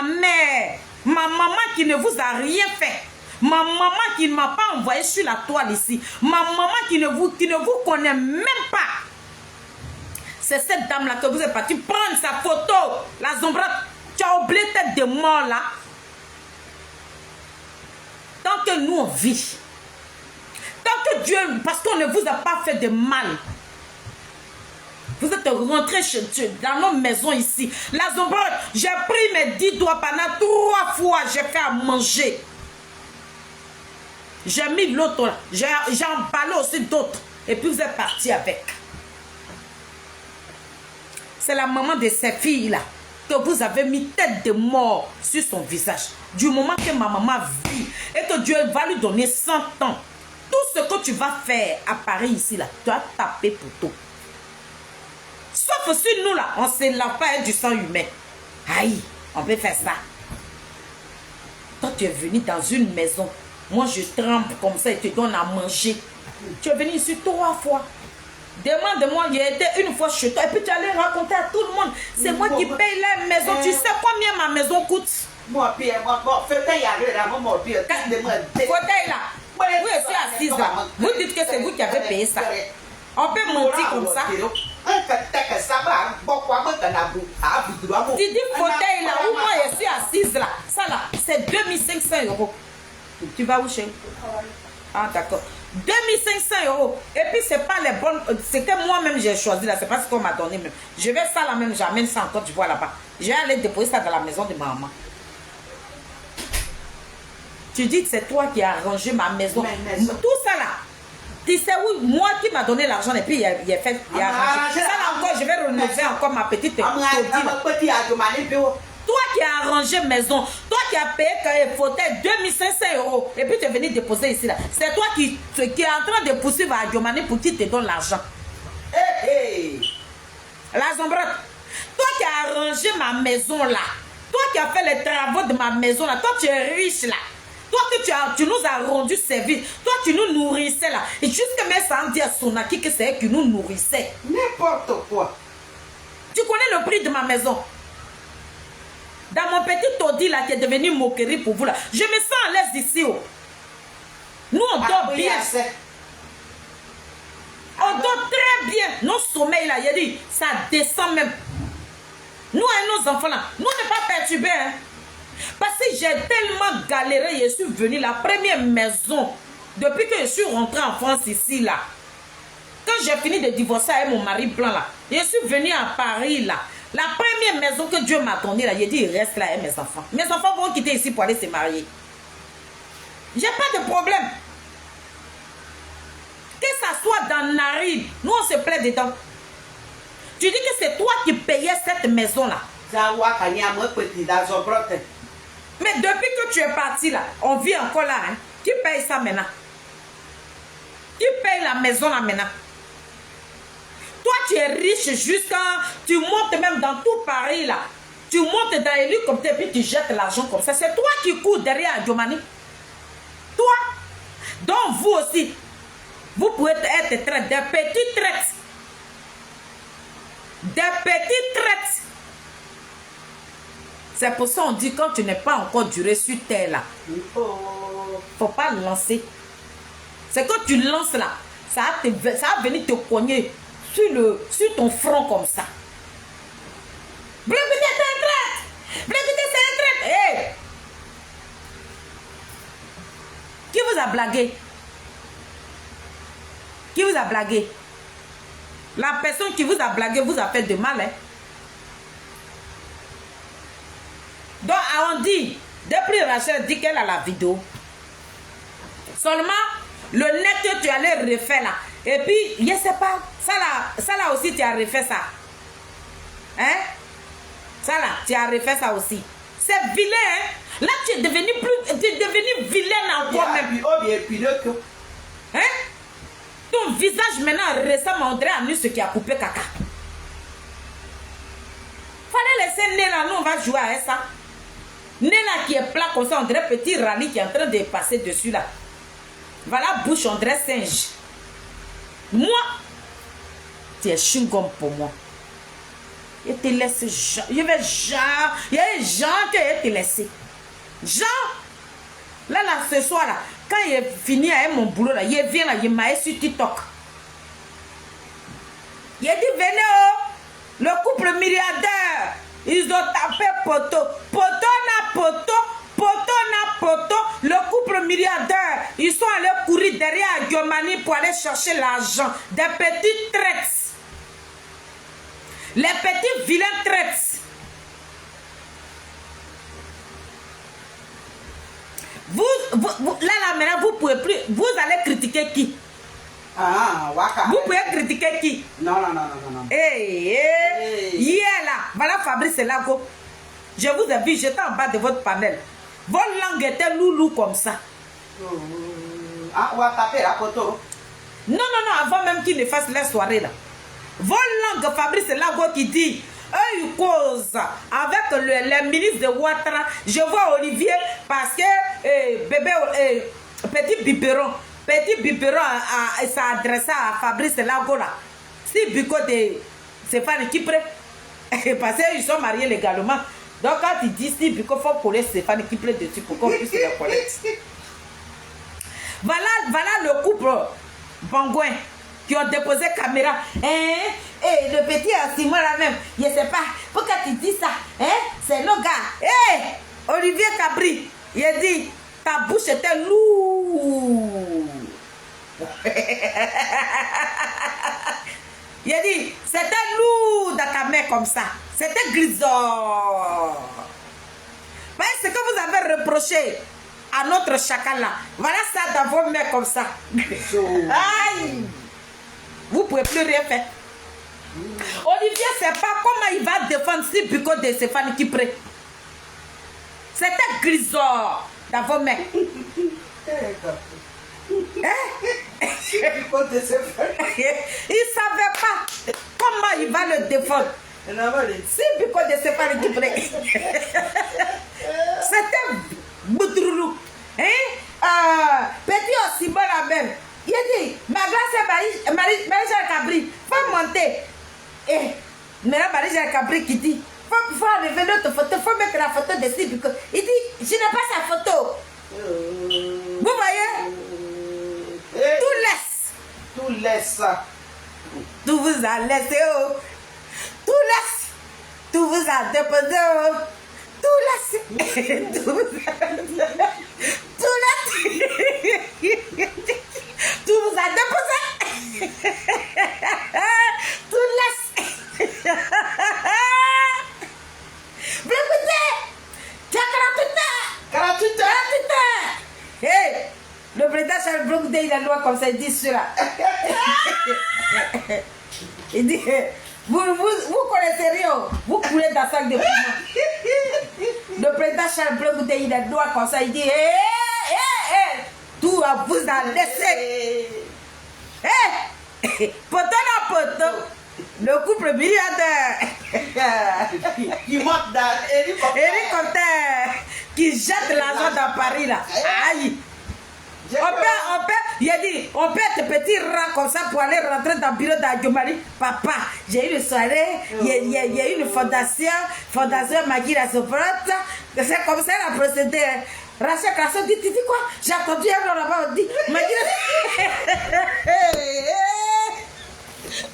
mère, ma maman qui ne vous a rien fait. Ma maman qui ne m'a pas envoyé sur la toile ici. Ma maman qui ne vous connaît même pas. C'est cette dame-là que vous êtes parti prendre sa photo. La Zombrate, tu as oublié tête de mort là. Tant que nous on vit. Tant que Dieu, parce qu'on ne vous a pas fait de mal. Vous êtes rentrés dans nos maisons ici. La Zombrate, j'ai pris mes 10 doigts pendant 3 fois. J'ai fait à manger. J'ai mis l'autre là. J'ai emballé aussi d'autres. Et puis vous êtes partis avec. C'est la maman de ces filles-là que vous avez mis tête de mort sur son visage. Du moment que ma maman vit et que Dieu va lui donner 100 ans, tout ce que tu vas faire à Paris ici, là, tu vas taper pour tout. Sauf si nous, là, on ne se lave pas du sang humain. Aïe, on peut faire ça. Toi, tu es venu dans une maison. Moi, je trempe comme ça et te donne à manger. Tu es venu ici 3 fois. Demande-moi, il été une fois chez toi et puis tu allais raconter à tout le monde. C'est moi qui paye la maison. Tu sais combien ma maison coûte? Moi, Pierre, fauteuil là. Oui, je suis assise là. Vous dites que c'est vous qui avez payé ça. On peut mentir comme ça. Tu dis fauteuil là, où moi je suis assise là. Ça là, c'est 2500 €. Tu vas où chez? Ah d'accord. 2500 €. Et puis c'est pas les bonnes. C'est que moi-même j'ai choisi là. C'est pas ce qu'on m'a donné même. Je vais ça là même. J'amène ça encore. Tu vois là-bas. Je vais aller déposer ça dans la maison de ma maman. Tu dis que c'est toi qui as arrangé ma maison. Tout ça là. Tu sais où moi qui m'a donné l'argent et puis il a fait. Il a arrangé. Ça là encore. Je vais renouveler encore ma petite. Toi qui as arrangé maison, toi qui as payé un fauteuil 2500 € et puis tu es venu déposer ici là. C'est toi qui est en train de poursuivre à Diomane pour qu'il te donne l'argent. La Zombrate, toi qui as arrangé ma maison là, toi qui as fait les travaux de ma maison là, toi tu es riche là. Toi que tu nous as rendu service, toi tu nous nourrissais là. Et jusqu'à même sans dire à Sonaki que c'est elle qui nous nourrissait. N'importe quoi. Tu connais le prix de ma maison? Dans mon petit taudis là qui est devenu moquerie pour vous là. Je me sens à l'aise ici. Oh. Nous on dort bien. On dort très bien. Nos sommeils là, il a dit, ça descend même. Nous et nos enfants là, nous on n'est pas perturbés. Hein. Parce que j'ai tellement galéré, je suis venue la première maison. Depuis que je suis rentrée en France ici là. Quand j'ai fini de divorcer avec mon mari blanc là, je suis venue à Paris là. La première maison que Dieu m'a donnée, là, il dit, il reste là avec mes enfants. Mes enfants vont quitter ici pour aller se marier. J'ai pas de problème. Que ça soit dans Narib, nous on se plaît dedans. Tu dis que c'est toi qui payais cette maison-là. Mais depuis que tu es parti là, on vit encore là. Hein? Qui paye ça maintenant? Qui paye la maison là maintenant? Toi, tu es riche jusqu'à... Tu montes même dans tout Paris là. Tu montes dans l'hélicoptère et puis tu jettes l'argent comme ça. C'est toi qui cours derrière Diomani. Toi. Donc vous aussi, vous pouvez être traite, des petites traites. Des petites traites. C'est pour ça qu'on dit quand tu n'es pas encore duré sur terre là. Faut pas lancer. C'est quand tu lances là, ça va venir te cogner sur ton front comme ça. Blébété, c'est un traite. Blébété, c'est un traite. Hey. Qui vous a blagué? Qui vous a blagué? La personne qui vous a blagué vous a fait de mal. Hein? Donc, on dit, depuis Rachel dit qu'elle a la vidéo. Seulement, le net que tu allais refaire là. Et puis, je ne sais pas, ça là aussi, tu as refait ça. Hein? Ça là, tu as refait ça aussi. C'est vilain, hein? Là, tu es devenu vilain encore même. Hein? Ton visage maintenant ressemble à André Anus qui a coupé caca. Fallait laisser Néla, nous on va jouer à ça. Néla qui est plat comme ça, André petit rallye qui est en train de passer dessus là. Voilà bouche André singe. Moi, tu es chewing-gum pour moi. Je te laisse Jean. Je vais Jean. Il y a Jean que je te laisse. Jean. Là, ce soir là, quand il est fini avec mon boulot là, il vient là, il m'a sur TikTok. Il a dit venez oh, le couple milliardaire. Ils ont tapé poteau. Poteau na poteau. Le couple milliardaire. Ils sont allés courir derrière Diomani pour aller chercher l'argent. Des petites traites. Les petits vilains traites. Vous, là, maintenant, vous pouvez plus. Vous allez critiquer qui? Vous pouvez critiquer qui? Non. Hier là, voilà Fabrice Lago. Je vous ai vu, j'étais en bas de votre panel. Votre langue était loulou comme ça. On va taper la photo. Non, avant même qu'il ne fasse la soirée là. Votre langue, Fabrice Lago qui dit. Eux, ils causent avec les ministres de Ouattara. Je vois Olivier parce que petit biberon s'est adressé à Fabrice Lago là. Si Bico de Stéphane Kipré, parce qu'ils sont mariés légalement. Donc quand il dit si Bico, il faut coller Stéphane Kipré dessus pour qu'on puisse le coller. Voilà le couple Bangouin qui ont déposé caméra. Et le petit Simon là même, je ne sais pas, pourquoi tu dis ça? C'est le gars. Olivier Cabri, il a dit, ta bouche était lourde. Il a dit, c'était lourd dans ta main comme ça. C'était grisort. Voyez ce que vous avez reproché à notre chacal là. Voilà ça dans vos mains comme ça. Aïe. Vous ne pouvez plus rien faire. Olivier ne sait pas comment il va défendre si Bico de Stéphane Kipré. C'était grisort dans vos mains. Il ne savait pas comment il va le défendre. Si Bico de Stéphane Kipré. C'était Boudroulou. Petit aussi bon la même. Il a dit, ma glace est Marie-Jeanne Cabri. Faut monter. Maintenant, Marie-Jeanne Cabri qui dit, faut enlever notre photo, faut mettre la photo dessus. Il dit, je n'ai pas sa photo. Vous voyez? Tout laisse. Tout vous a laissé. Tout laisse. Tout vous a déposé. Tout laisse. Tout vous a déposé. Tout laisse. Vous écoutez? Tu as 48 ans. 48 ans. Hey, président Charles Blonde, il a le droit comme ça, il dit cela. Il dit, vous connaissez rien, vous coulez dans sac de piment. Le président Charles Blonde, il a le droit comme ça, il dit, tout à vous dans l'essai. Poteau dans poteau, le couple milliardaire. Qui monte dans hélicoptère qui jette l'argent dans Paris là. Aïe. Il a dit, on peut être petit rat comme ça pour aller rentrer dans le bureau d'Adjomari. Papa, j'ai eu une soirée, il y a eu une fondation Magui la Soprate. C'est comme ça la procédure. Rachel Casson dit, tu dis quoi? J'ai entendu un homme là-bas, on dit, Magui la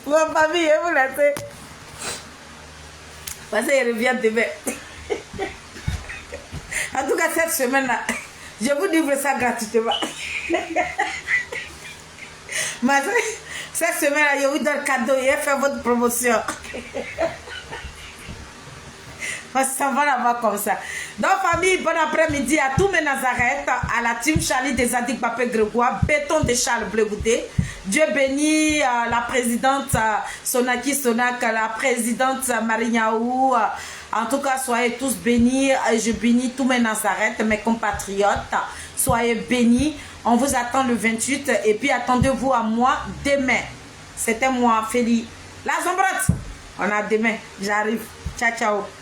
Mon famille, vous la savez. Parce qu'il revient demain. En tout cas, cette semaine-là, je vous livre ça gratuitement. Mais cette semaine-là, je vous donne cadeau et fait votre promotion. On s'en va là-bas comme ça. Donc, famille, bon après-midi à tous mes Nazareth, à la team Charlie des Adik Papé Grégoire, béton de Charles Blegoudé. Dieu bénit la présidente Sonaki Sonak, la présidente Marignaou. En tout cas, soyez tous bénis. Je bénis tous mes Nazareth, mes compatriotes. Soyez bénis. On vous attend le 28 et puis attendez-vous à moi demain. C'était moi, Félie. La Zombrate. On a demain. J'arrive. Ciao, ciao.